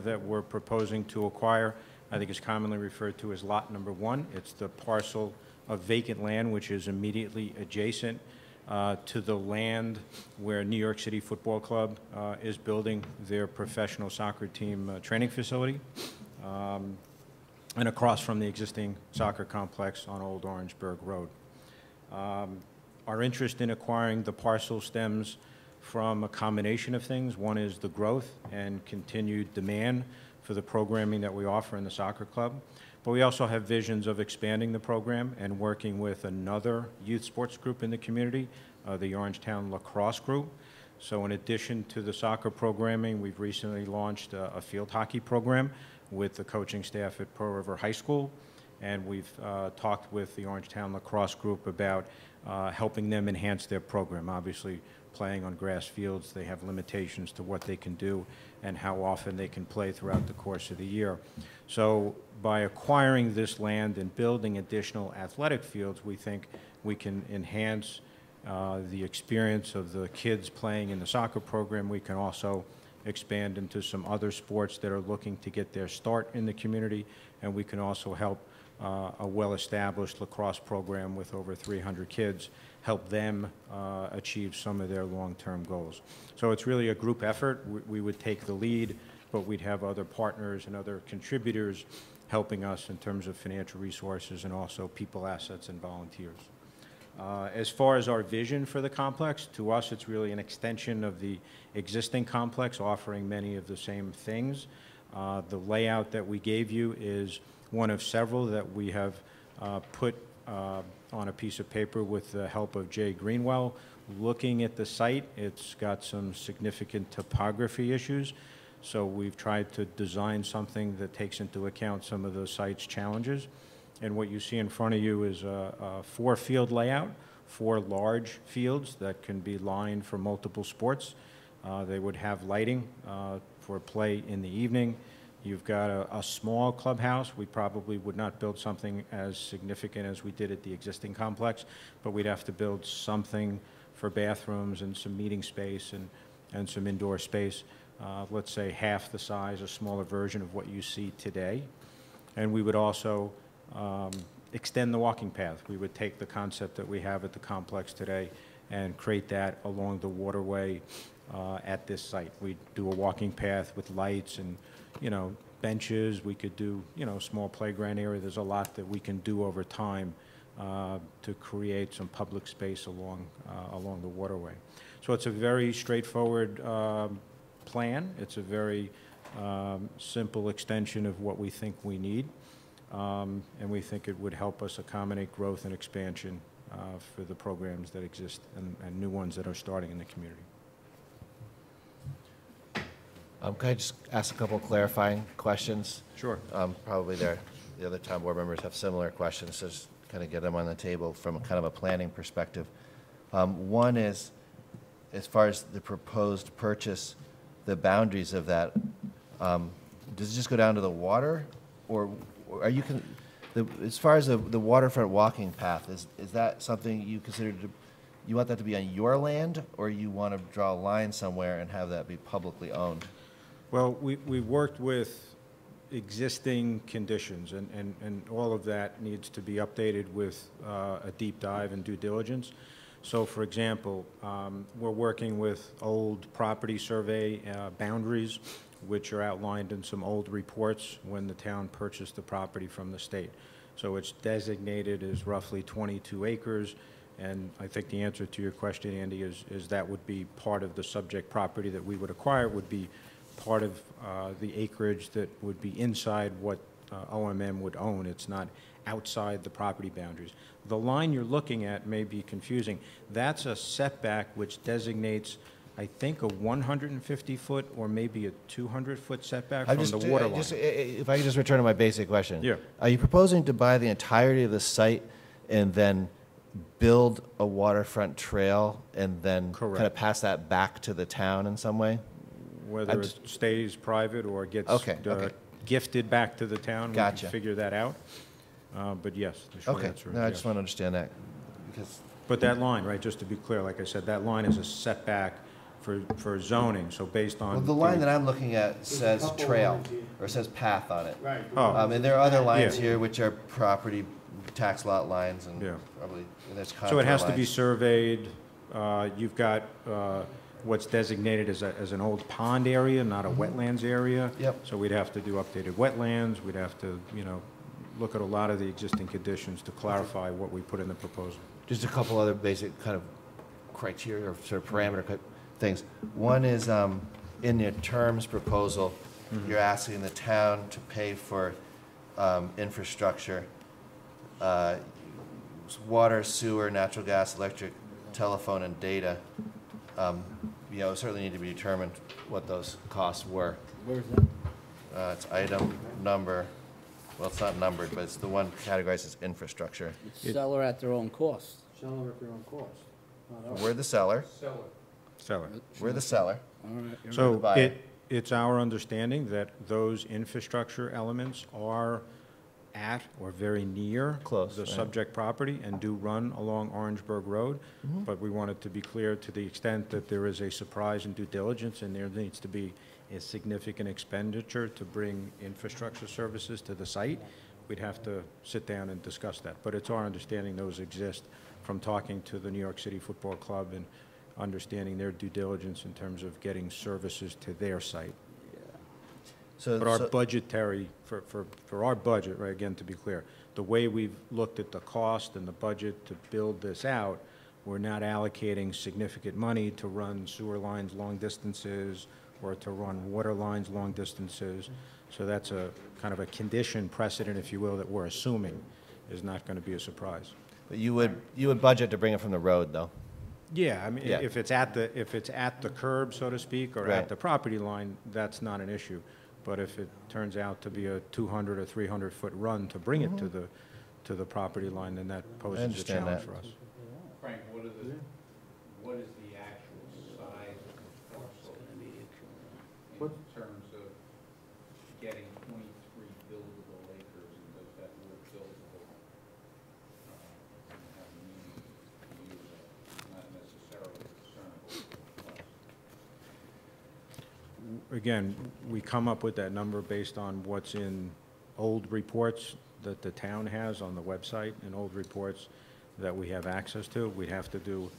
that we're proposing to acquire, I think, is commonly referred to as lot number 1. It's the parcel of vacant land which is immediately adjacent to the land where New York City Football Club is building their professional soccer team training facility, and across from the existing soccer complex on Old Orangeburg Road. Our interest in acquiring the parcel stems from a combination of things. One is the growth and continued demand for the programming that we offer in the soccer club. But we also have visions of expanding the program and working with another youth sports group in the community, the Orangetown Lacrosse Group. So in addition to the soccer programming, we've recently launched a field hockey program with the coaching staff at Pearl River High School. And we've talked with the Orangetown Lacrosse Group about helping them enhance their program. Obviously, playing on grass fields, they have limitations to what they can do and how often they can play throughout the course of the year. So by acquiring this land and building additional athletic fields, we think we can enhance the experience of the kids playing in the soccer program. We can also expand into some other sports that are looking to get their start in the community, and we can also help a well-established lacrosse program with over 300 kids, help them achieve some of their long-term goals. So it's really a group effort. We would take the lead, but we'd have other partners and other contributors helping us in terms of financial resources and also people, assets, and volunteers. As far as our vision for the complex, to us, it's really an extension of the existing complex, offering many of the same things. The layout that we gave you is one of several that we have put on a piece of paper with the help of Jay Greenwell. Looking at the site, it's got some significant topography issues, so we've tried to design something that takes into account some of the site's challenges. And what you see in front of you is a four-field layout, 4 large fields that can be lined for multiple sports. They would have lighting for play in the evening. You've got a small clubhouse. We probably would not build something as significant as we did at the existing complex, but we'd have to build something for bathrooms and some meeting space and some indoor space. Let's say half the size, a smaller version of what you see today. And we would also extend the walking path. We would take the concept that we have at the complex today and create that along the waterway at this site. We do a walking path with lights and, benches. We could do, small playground area. There's a lot that we can do over time to create some public space along the waterway. So it's a very straightforward plan. It's a very simple extension of what we think we need. And we think it would help us accommodate growth and expansion for the programs that exist and new ones that are starting in the community. Can I just ask a couple clarifying questions? Sure. Probably the other town board members have similar questions, so just kind of get them on the table from kind of a planning perspective. One is, as far as the proposed purchase, the boundaries of that, does it just go down to the water, or are you as far as the waterfront walking path, is that something you consider you want that to be on your land, or you want to draw a line somewhere and have that be publicly owned? Well, we worked with existing conditions, and all of that needs to be updated with a deep dive and due diligence. So, for example, we're working with old property survey boundaries, which are outlined in some old reports when the town purchased the property from the state. So it's designated as roughly 22 acres, and I think the answer to your question, Andy, is that would be part of the subject property that we would acquire, would be part of the acreage that would be inside what OMM would own. It's not outside the property boundaries. The line you're looking at may be confusing. That's a setback which designates, I think, a 150-foot or maybe a 200-foot setback from the water line. If I could just return to my basic question. Yeah. Are you proposing to buy the entirety of the site and then build a waterfront trail and then Correct. kind of pass that back to the town in some way? Whether it stays private or gets Okay. gifted back to the town, we Gotcha. can figure that out. But yes, the short Okay, answer is no, I yes. just want to understand that, because, But that line, right, just to be clear, like I said, that line is a setback for zoning, so based on... well, the line that I'm looking at says couple trail, lines here. or says path on it. Right. Oh. And there are other lines Yeah. here which are property tax lot lines and Yeah. probably, and there's So contour it has to be lines. surveyed. You've got what's designated as an old pond area, not a wetlands area. Yep. So we'd have to do updated wetlands. We'd have to, look at a lot of the existing conditions to clarify what we put in the proposal. Just a couple other basic kind of criteria or sort of parameter things. One is, in your terms proposal, you're asking the town to pay for infrastructure, water, sewer, natural gas, electric, telephone, and data. Certainly need to be determined what those costs were. Where's that? It's item number, well, it's not numbered, but it's the one categorized as infrastructure. Seller at their own cost. Selling at their own cost. Not ours. We're the seller. Seller. We're the seller. All right. We're the So buyer. it's our understanding that those infrastructure elements are at or very near Close, the right. subject property and do run along Orangeburg Road. But we wanted to be clear, to the extent that there is a surprise in due diligence and there needs to be a significant expenditure to bring infrastructure services to the site, we'd have to sit down and discuss that. But it's our understanding those exist from talking to the New York City Football Club and understanding their due diligence in terms of getting services to their site. But our budgetary, for our budget, right, again, to be clear, the way we've looked at the cost and the budget to build this out, we're not allocating significant money to run sewer lines long distances or to run water lines long distances. So that's a kind of a condition precedent, if you will, that we're assuming is not going to be a surprise. But you would budget to bring it from the road, though? Yeah, I mean, Yeah. if it's at the curb, so to speak, or Right. at the property line, that's not an issue. But if it turns out to be a 200 or 300-foot run to bring it to the property line, then that poses a understand challenge that. for us. Frank, what is the actual size of the parcel in terms of getting 23 buildable acres, and does that word buildable have a meaning to you that's not necessarily discernible to us? Again, we come up with that number based on what's in old reports that the town has on the website and old reports that we have access to. We'd have to do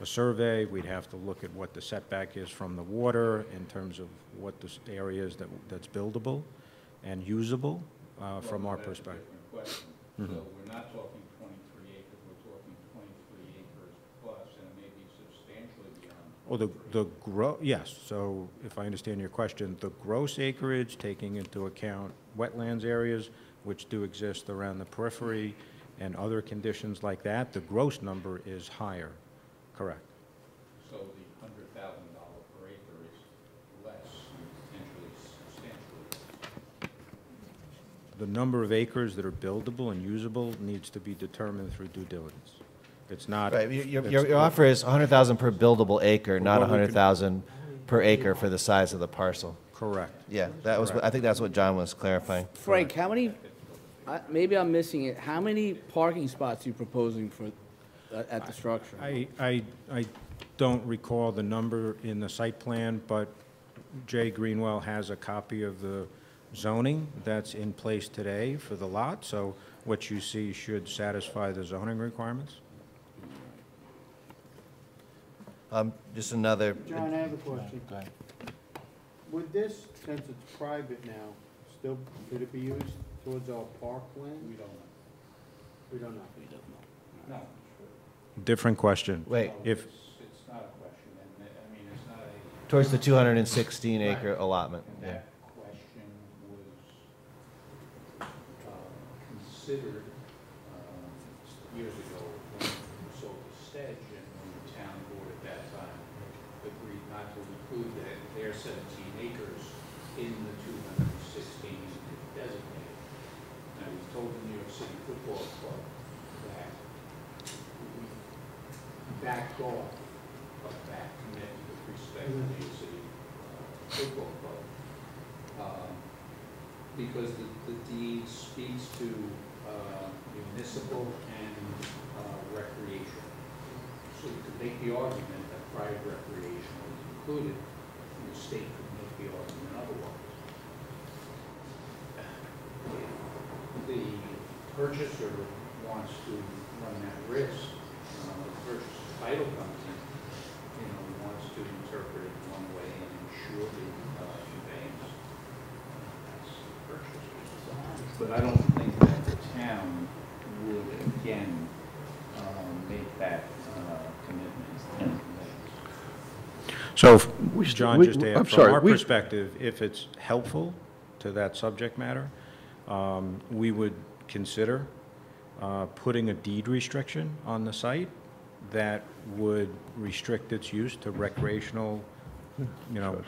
a survey, we'd have to look at what the setback is from the water in terms of what the area is that's buildable and usable from our That's a perspective. different question. So we're not talking 23 acres, we're talking 23 acres plus, and it may be substantially beyond. Well, yes, so if I understand your question, the gross acreage, taking into account wetlands areas, which do exist around the periphery, and other conditions like that, the gross number is higher, correct? So the $100,000 per acre is less, potentially substantially. The number of acres that are buildable and usable needs to be determined through due diligence. It's not. Right, your offer is 100,000 per buildable acre, not What we could- 100,000 per acre for the size of the parcel. Correct. Yeah, that was, I think that's what John was clarifying. Frank, how many, maybe I'm missing it, how many parking spots are you proposing for, at the structure? I don't recall the number in the site plan, but Jay Greenwell has a copy of the zoning that's in place today for the lot, so what you see should satisfy the zoning requirements. Just another. John, I have a question. Go ahead. Would this, since it's private now, still, could it be used towards our parkland? We don't know. We don't know. No. Different question. Wait, If, It's not a question, and I mean, it's not a. towards the 216 acre allotment, And yeah. that question was considered years ago when we sold the Stedge, and when the town board at that time agreed not to include their 17 acres in the 216 designated. Now, we told the New York City Football Club that we backed off of that commitment with respect to the New York City Football Club. Because the deed speaks to municipal and recreation. So you could make the argument that private recreation was included, and the state could make the argument otherwise. If the purchaser wants to run that risk, the purchase title comes in, wants to interpret it one way and ensure the conveyance. That's the purchase. But I don't think that the town would again make that commitment. so, John, we- just to I'm add, from sorry, our we- perspective, if it's helpful to that subject matter, we would consider putting a deed restriction on the site that would restrict its use to recreational,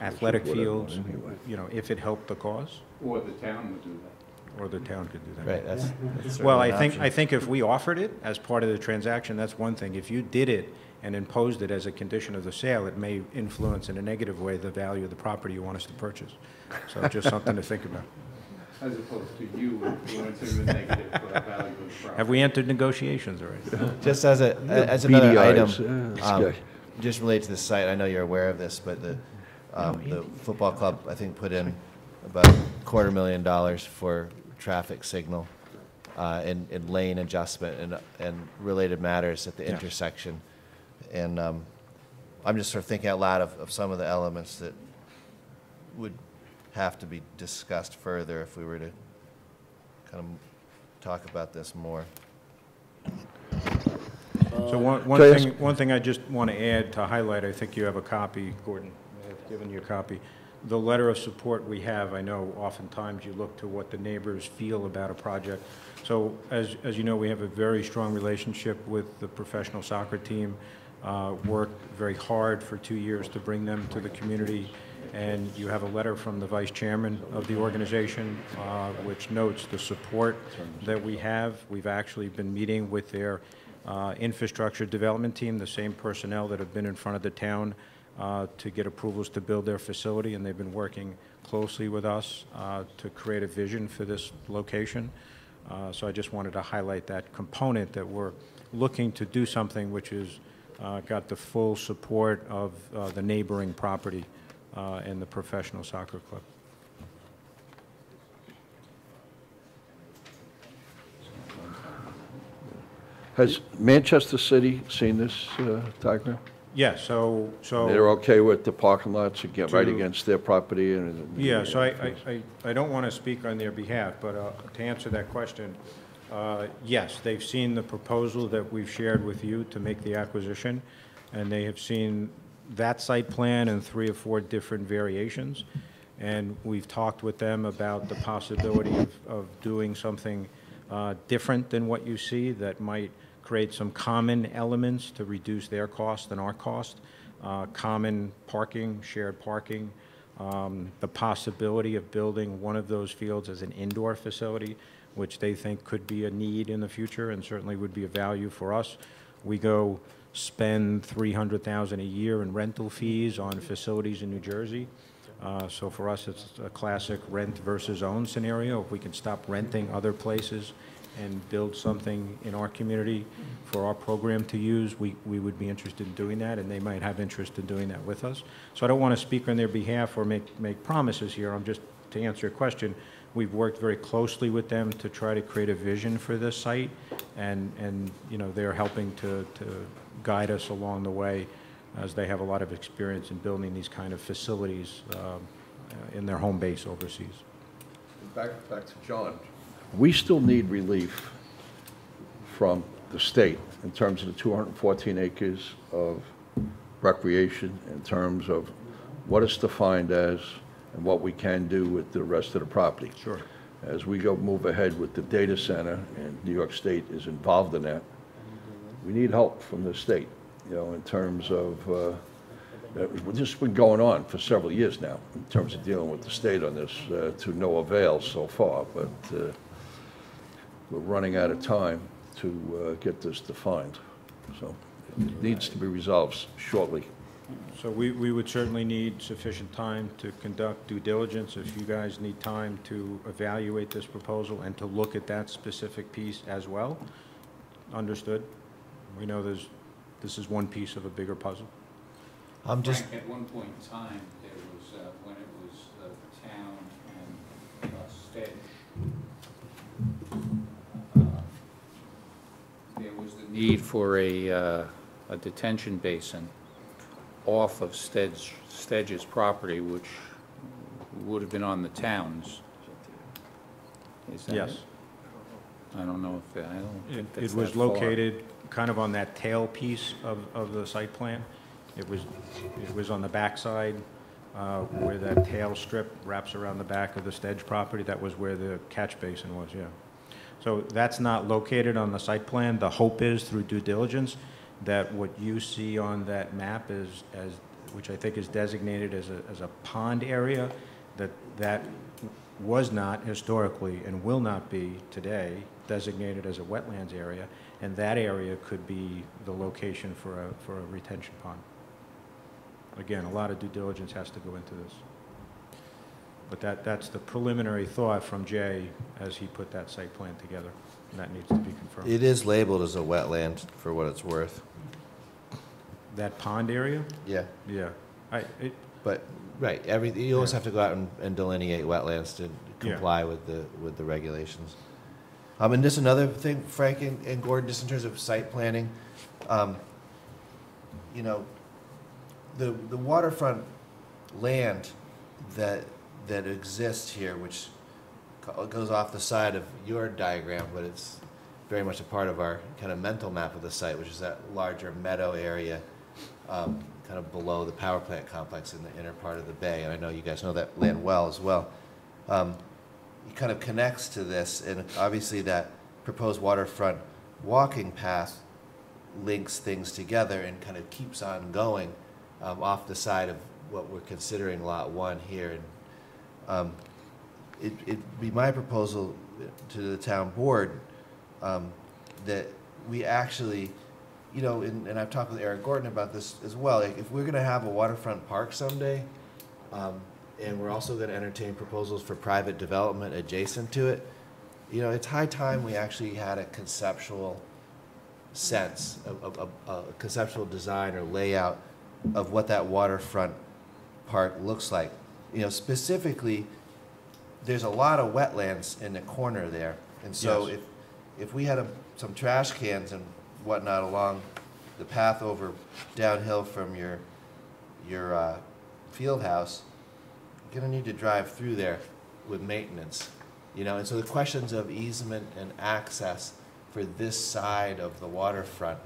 athletic fields, if it helped the cause, Or the town would do that. or the town could do that. Right, that's Well, certainly I an think, option. if we offered it as part of the transaction, that's one thing. If you did it and imposed it as a condition of the sale, it may influence in a negative way the value of the property you want us to purchase. So just something to think about. As opposed to you influencing the negative for the value of the property. Have we entered negotiations already? Just as another beady item, eyes. This guy. just related to the site, I know you're aware of this, but the football club, I think, put in about $250,000 for traffic signal and lane adjustment and related matters at the Yeah. intersection. And I'm just sort of thinking out loud of some of the elements that would have to be discussed further if we were to kind of talk about this more. So one thing I just want to add to highlight, I think you have a copy, Gordon, may have given you a copy. The letter of support we have, I know oftentimes you look to what the neighbors feel about a project. So as you know, we have a very strong relationship with the professional soccer team, worked very hard for 2 years to bring them to the community. And you have a letter from the vice chairman of the organization, which notes the support that we have. We've actually been meeting with their infrastructure development team, the same personnel that have been in front of the town to get approvals to build their facility, and they've been working closely with us to create a vision for this location. So I just wanted to highlight that component, that we're looking to do something which has got the full support of the neighboring property and the professional soccer club. Has Manchester City seen this diagram? Yeah, so They're okay with the parking lots right To- against their property and? yeah, so I don't want to speak on their behalf, but to answer that question, yes, they've seen the proposal that we've shared with you to make the acquisition, and they have seen that site plan and 3 or 4 different variations. And we've talked with them about the possibility of doing something different than what you see that might create some common elements to reduce their cost and our cost. Common parking, shared parking, the possibility of building one of those fields as an indoor facility, which they think could be a need in the future and certainly would be a value for us. We go spend $300,000 a year in rental fees on facilities in New Jersey. So for us, it's a classic rent versus own scenario. If we can stop renting other places and build something in our community for our program to use, we would be interested in doing that, and they might have interest in doing that with us. So I don't want to speak on their behalf or make promises here. I'm just, to answer your question, we've worked very closely with them to try to create a vision for this site, and you know, they're helping to guide us along the way, as they have a lot of experience in building these kind of facilities in their home base overseas. Back to John. We still need relief from the state in terms of the 214 acres of recreation, in terms of what it's defined as and what we can do with the rest of the property. Sure. As we move ahead with the data center, and New York State is involved in that, we need help from the state, you know, in terms of, this has been going on for several years now, in terms of dealing with the state on this, to no avail so far, but we're running out of time to get this defined. So it needs to be resolved shortly. So we would certainly need sufficient time to conduct due diligence. If you guys need time to evaluate this proposal and to look at that specific piece as well, understood. We know this is one piece of a bigger puzzle. I'm just, Frank, at one point in time, there was, when it was the town and Stedge, there was the need for a detention basin off of Stedge's property, which would have been on the town's. Is that Yes. it? I don't know if, I don't think that's It was that far. located kind of on that tail piece of the site plan. It was on the backside where that tail strip wraps around the back of the Stedge property. That was where the catch basin was, yeah. So that's not located on the site plan. The hope is, through due diligence, that what you see on that map is, which I think is designated as a pond area, that was not historically and will not be today designated as a wetlands area, and that area could be the location for a retention pond. Again, a lot of due diligence has to go into this. But that's the preliminary thought from Jay as he put that site plan together, and that needs to be confirmed. it is labeled as a wetland for what it's worth. That pond area? Yeah, Yeah. but, right, you always have to go out and delineate wetlands to Yeah. comply with the regulations. And just another thing, Frank and Gordon, just in terms of site planning, you know, the waterfront land that that exists here, which goes off the side of your diagram, but it's very much a part of our kind of mental map of the site, which is that larger meadow area kind of below the power plant complex in the inner part of the bay. And I know you guys know that land well as well. It kind of connects to this, and obviously that proposed waterfront walking path links things together and kind of keeps on going off the side of what we're considering Lot 1 here. And it'd be my proposal to the town board that we actually, you know, and I've talked with Eric Gordon about this as well, like if we're going to have a waterfront park someday, and we're also going to entertain proposals for private development adjacent to it, you know, it's high time we actually had a conceptual sense, a conceptual design or layout of what that waterfront park looks like. You know, specifically, there's a lot of wetlands in the corner there, and so Yes. if we had some trash cans and whatnot along the path over downhill from your field house, you're gonna need to drive through there with maintenance, you know. And so the questions of easement and access for this side of the waterfront,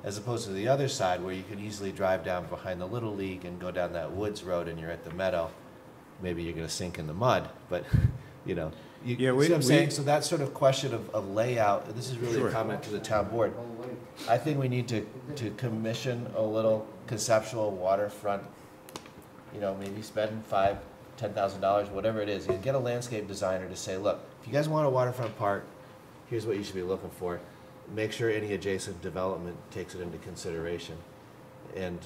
as opposed to the other side where you can easily drive down behind the Little League and go down that woods road and you're at the meadow. Maybe you're gonna sink in the mud, but you know. You see what I'm saying? So that sort of question of layout, and this is really a comment to the town board. I think we need to commission a little conceptual waterfront, you know, maybe spend $5,000, $10,000, whatever it is. You get a landscape designer to say, look, if you guys want a waterfront park, here's what you should be looking for. Make sure any adjacent development takes it into consideration. And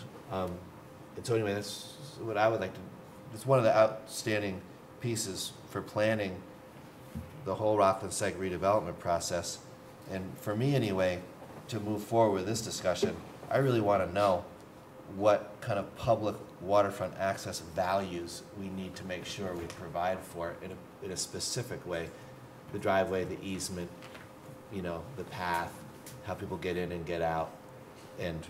so anyway, that's what I would like to, it's one of the outstanding pieces for planning the whole Rockland site redevelopment process. And for me anyway, to move forward with this discussion, I really want to know what kind of public waterfront access values we need to make sure we provide for it in a specific way. The driveway, the easement, you know, the path, how people get in and get out, and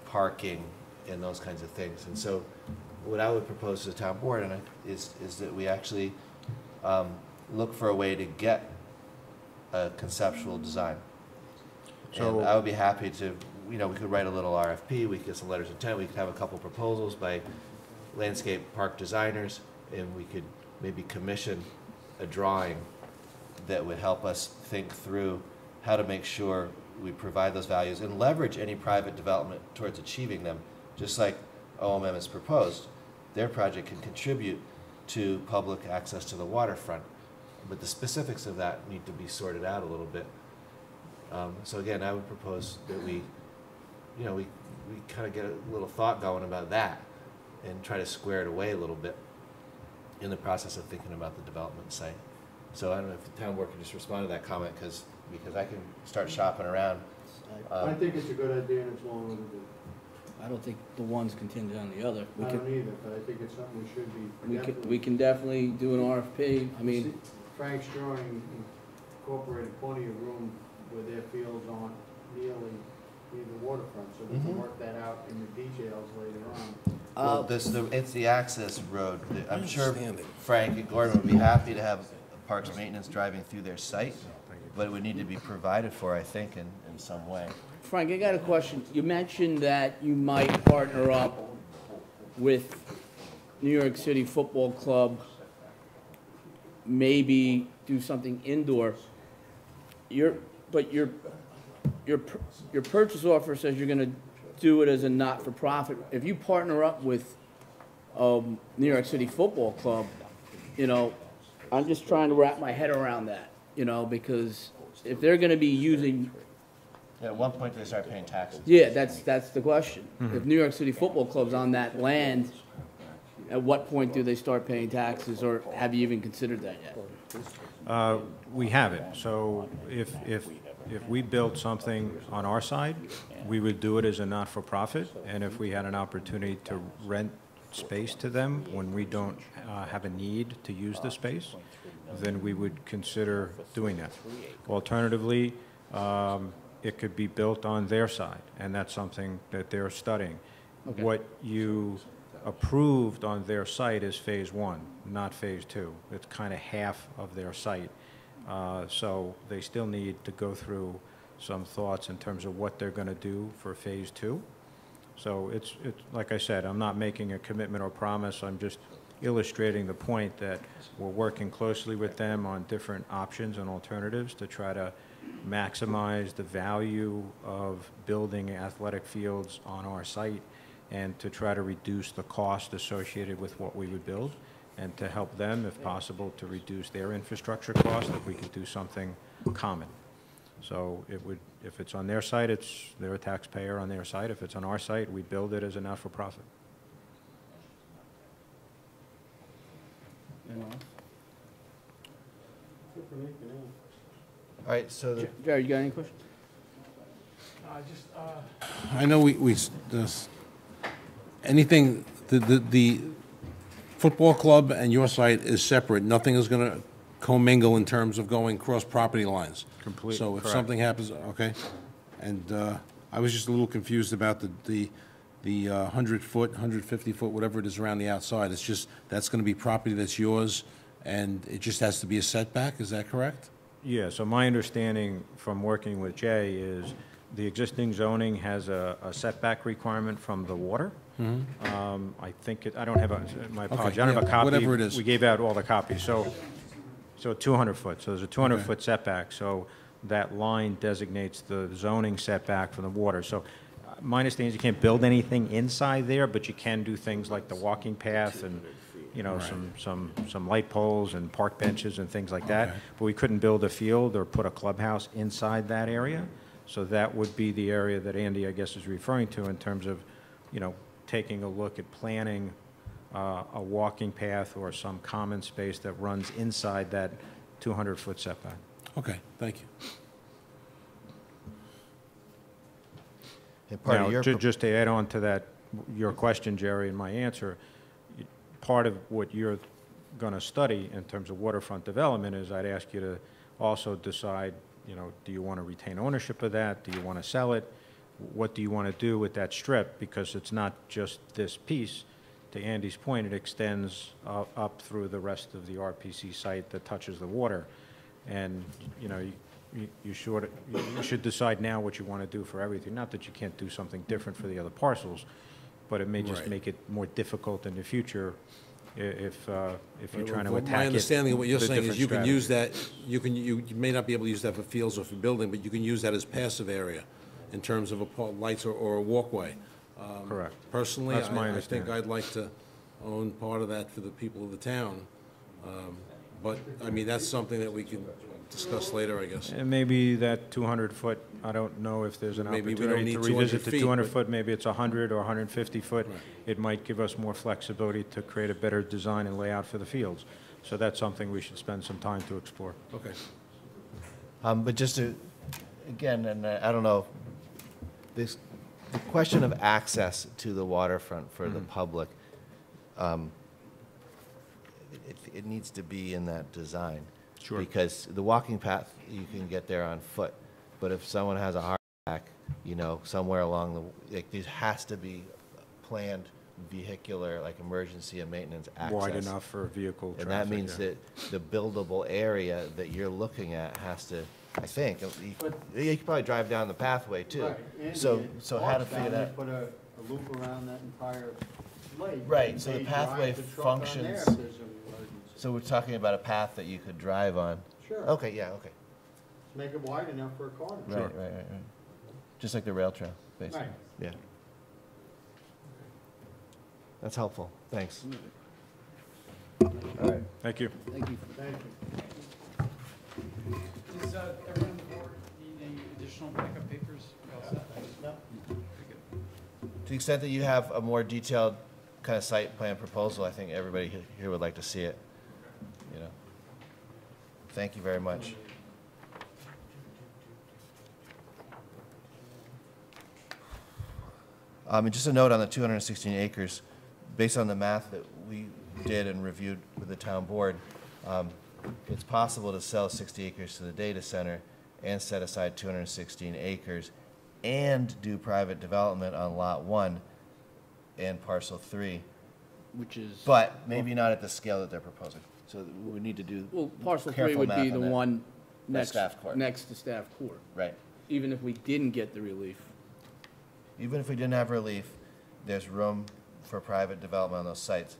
parking, and those kinds of things. And so what I would propose to the town board is that we actually look for a way to get a conceptual design. So and I would be happy to, you know, we could write a little RFP, we could get some letters of intent, we could have a couple proposals by landscape park designers, and we could maybe commission a drawing that would help us think through how to make sure we provide those values and leverage any private development towards achieving them, just like OMM has proposed. Their project can contribute to public access to the waterfront, but the specifics of that need to be sorted out a little bit. So again, I would propose that we, you know, we kind of get a little thought going about that and try to square it away a little bit in the process of thinking about the development site. So I don't know if the town board can just respond to that comment, because I can start shopping around. I think it's a good idea and it's long overdue. I don't think the one's contingent on the other. I don't either, but I think it's something we should be. We can definitely do an RFP. I mean, Frank's drawing incorporated plenty of room where their fields aren't nearly near the waterfront, so we can work that out in the details later on. Well, it's the access road. I'm sure Frank and Gordon would be happy to have Parks Maintenance driving through their site, but it would need to be provided for, I think, in some way. Frank, I got a question. You mentioned that you might partner up with New York City Football Club, maybe do something indoor. But your purchase offer says you're gonna do it as a not-for-profit. If you partner up with New York City Football Club, you know, I'm just trying to wrap my head around that, you know, because if they're gonna be using. Yeah, at one point they start paying taxes. Yeah, that's the question. If New York City Football Club's on that land, at what point do they start paying taxes, or have you even considered that yet? We haven't. So if we built something on our side, we would do it as a not-for-profit, and if we had an opportunity to rent space to them when we don't have a need to use the space, then we would consider doing that. Alternatively, it could be built on their side, and that's something that they're studying. Okay. What you approved on their site is Phase 1, not Phase 2. It's kind of half of their site. So they still need to go through some thoughts in terms of what they're going to do for Phase 2. So it's like I said, I'm not making a commitment or promise. I'm just illustrating the point that we're working closely with them on different options and alternatives to try to maximize the value of building athletic fields on our site and to try to reduce the cost associated with what we would build, and to help them, if possible, to reduce their infrastructure cost if we could do something common. So it would, if it's on their site, they're a taxpayer on their site. If it's on our site, we build it as a not-for-profit. All right, so the, Jerry, you got any questions? I know anything, the football club and your site is separate. Nothing is going to commingle in terms of going cross property lines. Complete- So if correct. something happens, okay. And I was just a little confused about the 100-foot, 150-foot, whatever it is around the outside. It's just, that's going to be property that's yours, and it just has to be a setback, is that correct? Yeah, so my understanding from working with Jay is the existing zoning has a setback requirement from the water. I think I don't have my apologies, I don't have a yeah, copy. whatever it is. We gave out all the copies, so 200 foot, so there's a 200-foot setback, so that line designates the zoning setback from the water. So my understanding is you can't build anything inside there, but you can do things like the walking path and, you know, some light poles and park benches and things like that. Okay. But we couldn't build a field or put a clubhouse inside that area. So that would be the area that Andy, I guess, is referring to in terms of, you know, taking a look at planning a walking path or some common space that runs inside that 200-foot setback. Okay, thank you. and part Now, of your, just to add on to that, your question, Jerry, and my answer, part of what you're going to study in terms of waterfront development is I'd ask you to also decide, you know, do you want to retain ownership of that? Do you want to sell it? What do you want to do with that strip? Because it's not just this piece. To Andy's point, it extends up through the rest of the RPC site that touches the water. And, you know, you should decide now what you want to do for everything. Not that you can't do something different for the other parcels, but it may just Right. make it more difficult in the future if you're trying to Well, attack it. My understanding of what you're with a saying is different you can use strategy. that, you may not be able to use that for fields or for building, but you can use that as passive area in terms of lights or a walkway. Correct. Personally, That's my I think understanding. I'd like to own part of that for the people of the town. But, I mean, that's something that we can discuss later, I guess. And maybe that 200-foot, I don't know if there's an Maybe we don't opportunity to need 200 revisit the feet, 200-foot, maybe it's 100 or 150-foot. Right. It might give us more flexibility to create a better design and layout for the fields. So that's something we should spend some time to explore. Okay. but just to, again, and I don't know, the question of access to the waterfront for the public, it needs to be in that design. Sure. Because the walking path, you can get there on foot, but if someone has a heart attack, you know, somewhere along the, like, there has to be planned vehicular, like, emergency and maintenance access. Wide enough for vehicle traffic. And that means yeah. that the buildable area that you're looking at has to, I think, you could probably drive down the pathway too. Right, and So the how to parks figure down there that? Put a loop around that entire lake. Right, and so the they pathway drive the truck on there functions- if there's an emergency. So we're talking about a path that you could drive on? Sure. Okay, yeah, okay. Make it wide enough for a car. Right. Just like the rail trail, basically. Right. Yeah. That's helpful, thanks. All right. Thank you. Thank you. Thank you. Does everyone on the board need any additional backup papers? No. To the extent that you have a more detailed kind of site plan proposal, I think everybody here would like to see it, you know. Thank you very much. And just a note on the 216 acres, based on the math that we did and reviewed with the town board, it's possible to sell 60 acres to the data center and set aside 216 acres and do private development on Lot 1 and Parcel 3 which is. But maybe not at the scale that they're proposing. So we need to do Well, parcel 3 careful would math be the on that. one By next, staff court. next to staff court, Right. even if we didn't get the relief. Even if we didn't have relief, there's room for private development on those sites,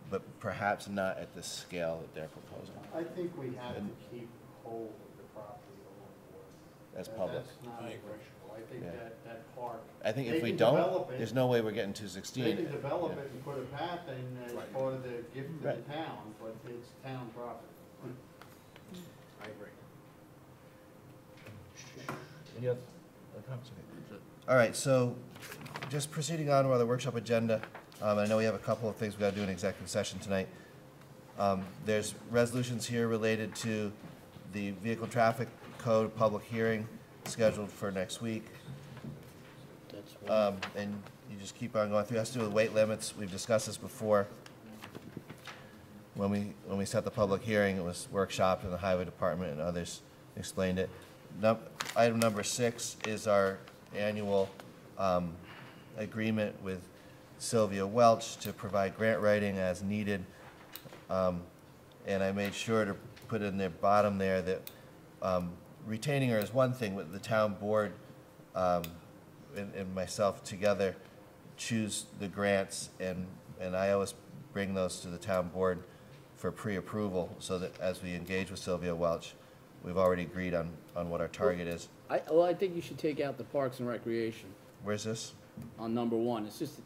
but perhaps not at the scale that they're proposing. I think we have to keep hold of the property along the water. As public. That's not negotiable. I think Yeah. that park. I think they if we can don't, develop it. there's no way we're getting 216. They can develop Yeah. it and put a path in as part of the gift to Right. the town, but it's town property. I agree. Any other comments? Okay. All right, so just proceeding on with the workshop agenda, I know we have a couple of things we got to do in executive session tonight. There's resolutions here related to the vehicle traffic code public hearing scheduled for next week. That's one. And you just keep on going through. It has to do with weight limits. We've discussed this before. When we set the public hearing, it was workshopped in the highway department and others explained it. Item number 6 is our annual agreement with Sylvia Welch to provide grant writing as needed. And I made sure to put in the bottom there that retaining her is one thing, but the town board and myself together choose the grants, and I always bring those to the town board for pre-approval, so that as we engage with Sylvia Welch, we've already agreed on what our target is. I think you should take out the Parks and Recreation Where's this? on number 1. It's just,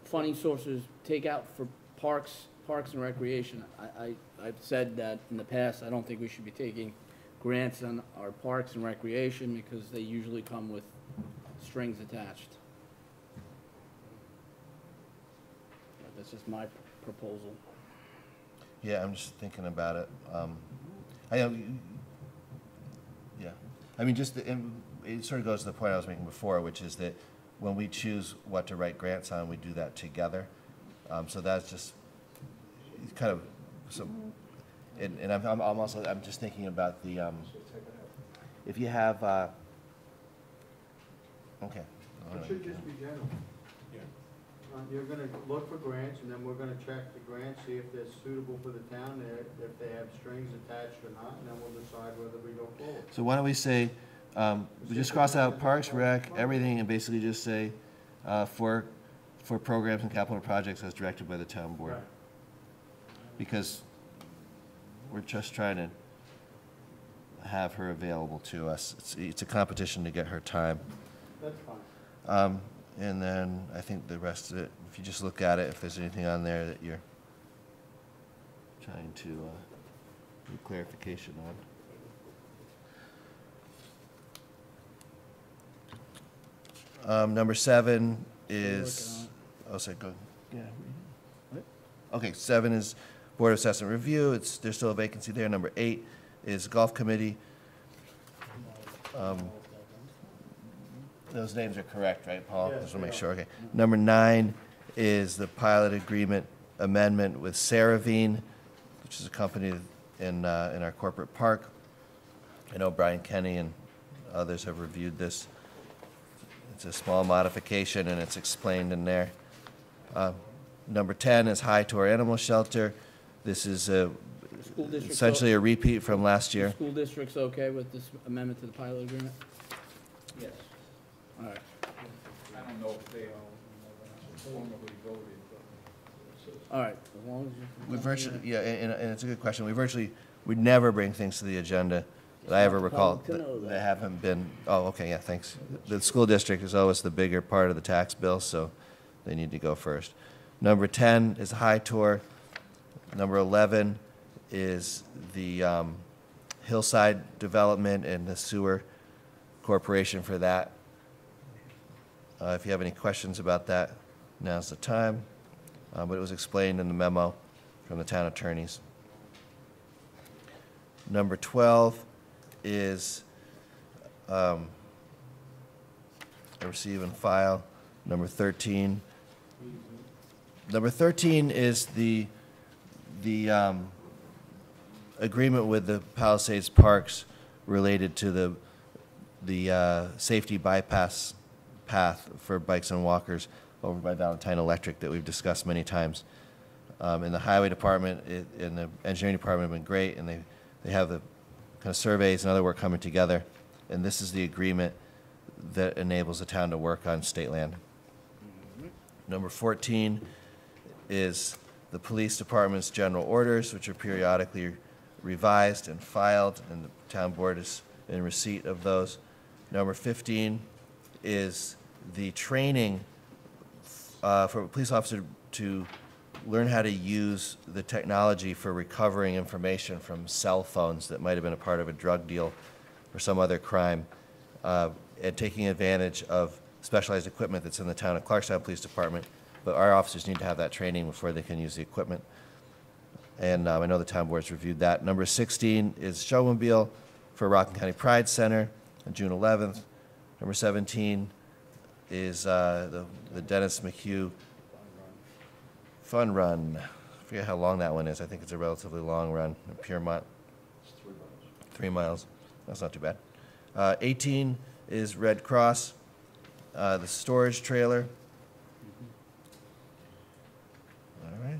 funding sources, take out for Parks and Recreation. I've said that in the past, I don't think we should be taking grants on our Parks and Recreation because they usually come with strings attached. That's just my proposal. Yeah, I'm just thinking about it. Yeah, I mean, it sort of goes to the point I was making before, which is that when we choose what to write grants on, we do that together. So that's just kind of some, and I'm just thinking about the, if you have, okay. It should just be general. You're gonna look for grants, and then we're gonna check the grants, see if they're suitable for the town, if they have strings attached or not, and then we'll decide whether we go forward. So why don't we say, we just cross out Parks, Rec, everything, and basically just say, for programs and capital projects as directed by the town board. Right. Because we're just trying to have her available to us. It's a competition to get her time. That's fine. And then I think the rest of it, if you just look at it, if there's anything on there that you're trying to get clarification on. Number 7 is, oh, sorry, go, yeah. Okay, 7 is Board of Assessment Review. There's still a vacancy there. Number 8 is Golf Committee. Those names are correct, right, Paul? Yes, Just want to make they sure, okay. Number 9 is the pilot agreement amendment with Saravine, which is a company in our corporate park. I know Brian Kenny and others have reviewed this. It's a small modification, and it's explained in there. Number 10 is High Tor Animal Shelter. This is School district. essentially a repeat from last year. School district's okay with this amendment to the pilot agreement? Yes. All right. I don't know if they formally voted, but. All right, as long as you. We virtually, yeah, and it's a good question. We never bring things to the agenda that I ever recall To know that. that haven't been, oh, okay, yeah, thanks. The school district is always the bigger part of the tax bill, so they need to go first. Number 10 is High Tor. Number 11 is the Hillside Development and the Sewer Corporation for that. If you have any questions about that, now's the time. But it was explained in the memo from the town attorneys. Number 12 is a receive and file. Number 13. Number 13 is the agreement with the Palisades Parks related to the safety bypass path for bikes and walkers over by Valentine Electric that we've discussed many times. In the highway department and the engineering department have been great, and they have the kind of surveys and other work coming together. And this is the agreement that enables the town to work on state land. Number 14 is the police department's general orders, which are periodically revised and filed, and the town board is in receipt of those. Number 15 is the training for a police officer to learn how to use the technology for recovering information from cell phones that might have been a part of a drug deal or some other crime, and taking advantage of specialized equipment that's in the town of Clarkstown Police Department. But our officers need to have that training before they can use the equipment. And I know the town board's reviewed that. Number 16 is showmobile for Rockland County Pride Center on June 11th. Number 17 is the Dennis McHugh Fun Run. I forget how long that one is. I think it's a relatively long run in Piermont. It's 3 miles. 3 miles. That's not too bad. 18 is Red Cross, the storage trailer. All right.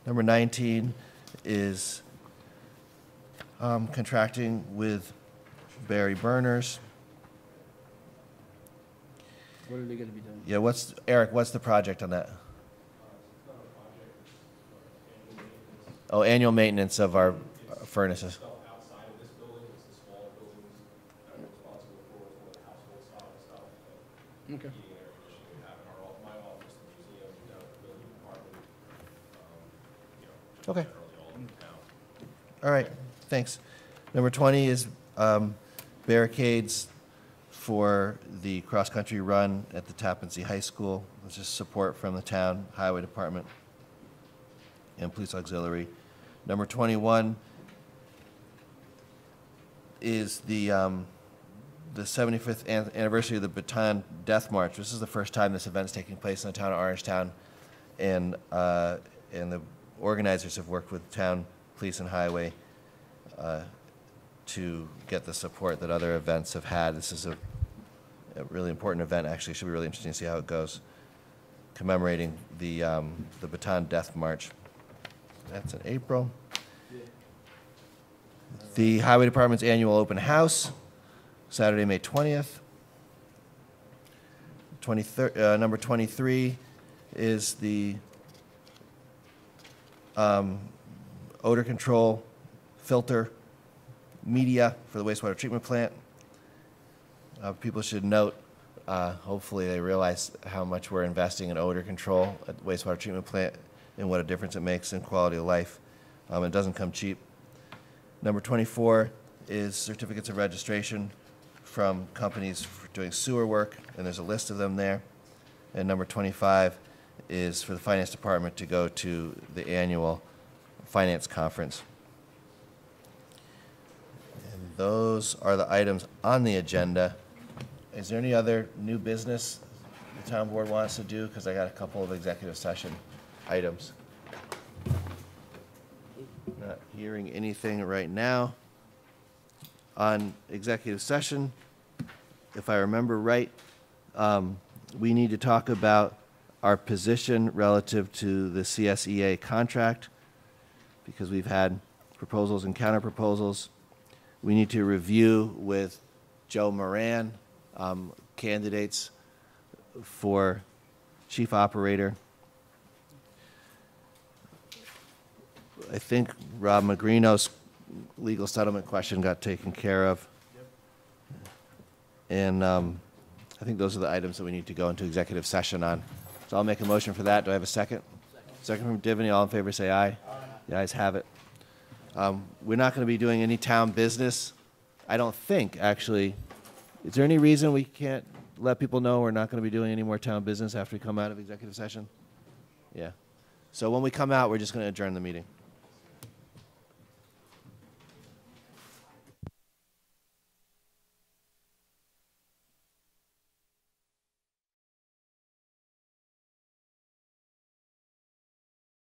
Number 19 is contracting with Barry Burners. What are they gonna be doing? Yeah, Eric, what's the project on that? Oh, annual maintenance of our furnaces. Outside of this building, it's the smaller buildings that we're responsible for, it's more the household style stuff. Okay. Heating, air conditioning, we have in my office, the museum, the building department, just Okay. generally all in town. All right, thanks. Number 20 is barricades for the cross-country run at the Tappan Zee High School. This is support from the town, highway department, and police auxiliary. Number 21 is the 75th anniversary of the Baton Death March. This is the first time this event's taking place in the town of Orangetown, and the organizers have worked with town police and highway to get the support that other events have had. This is a really important event, actually. It should be really interesting to see how it goes, commemorating the Baton Death March. That's in April. The Highway Department's annual open house, Saturday, May 20th. Number 23 is the odor control filter media for the wastewater treatment plant. People should note, hopefully they realize how much we're investing in odor control at the wastewater treatment plant and what a difference it makes in quality of life. It doesn't come cheap. Number 24 is certificates of registration from companies for doing sewer work, and there's a list of them there. And number 25 is for the finance department to go to the annual finance conference. And those are the items on the agenda. Is there any other new business the town board wants to do? Because I got a couple of executive session items. Not hearing anything right now. On executive session, if I remember right, we need to talk about our position relative to the CSEA contract, because we've had proposals and counter proposals. We need to review with Joe Moran candidates for chief operator. I think Rob Magrino's legal settlement question got taken care of. And I think those are the items that we need to go into executive session on. So I'll make a motion for that. Do I have a second? Second from Divany. All in favor, say aye. Aye. The ayes have it. We're not going to be doing any town business, I don't think, actually. Is there any reason we can't let people know we're not going to be doing any more town business after we come out of executive session? Yeah. So when we come out, we're just going to adjourn the meeting.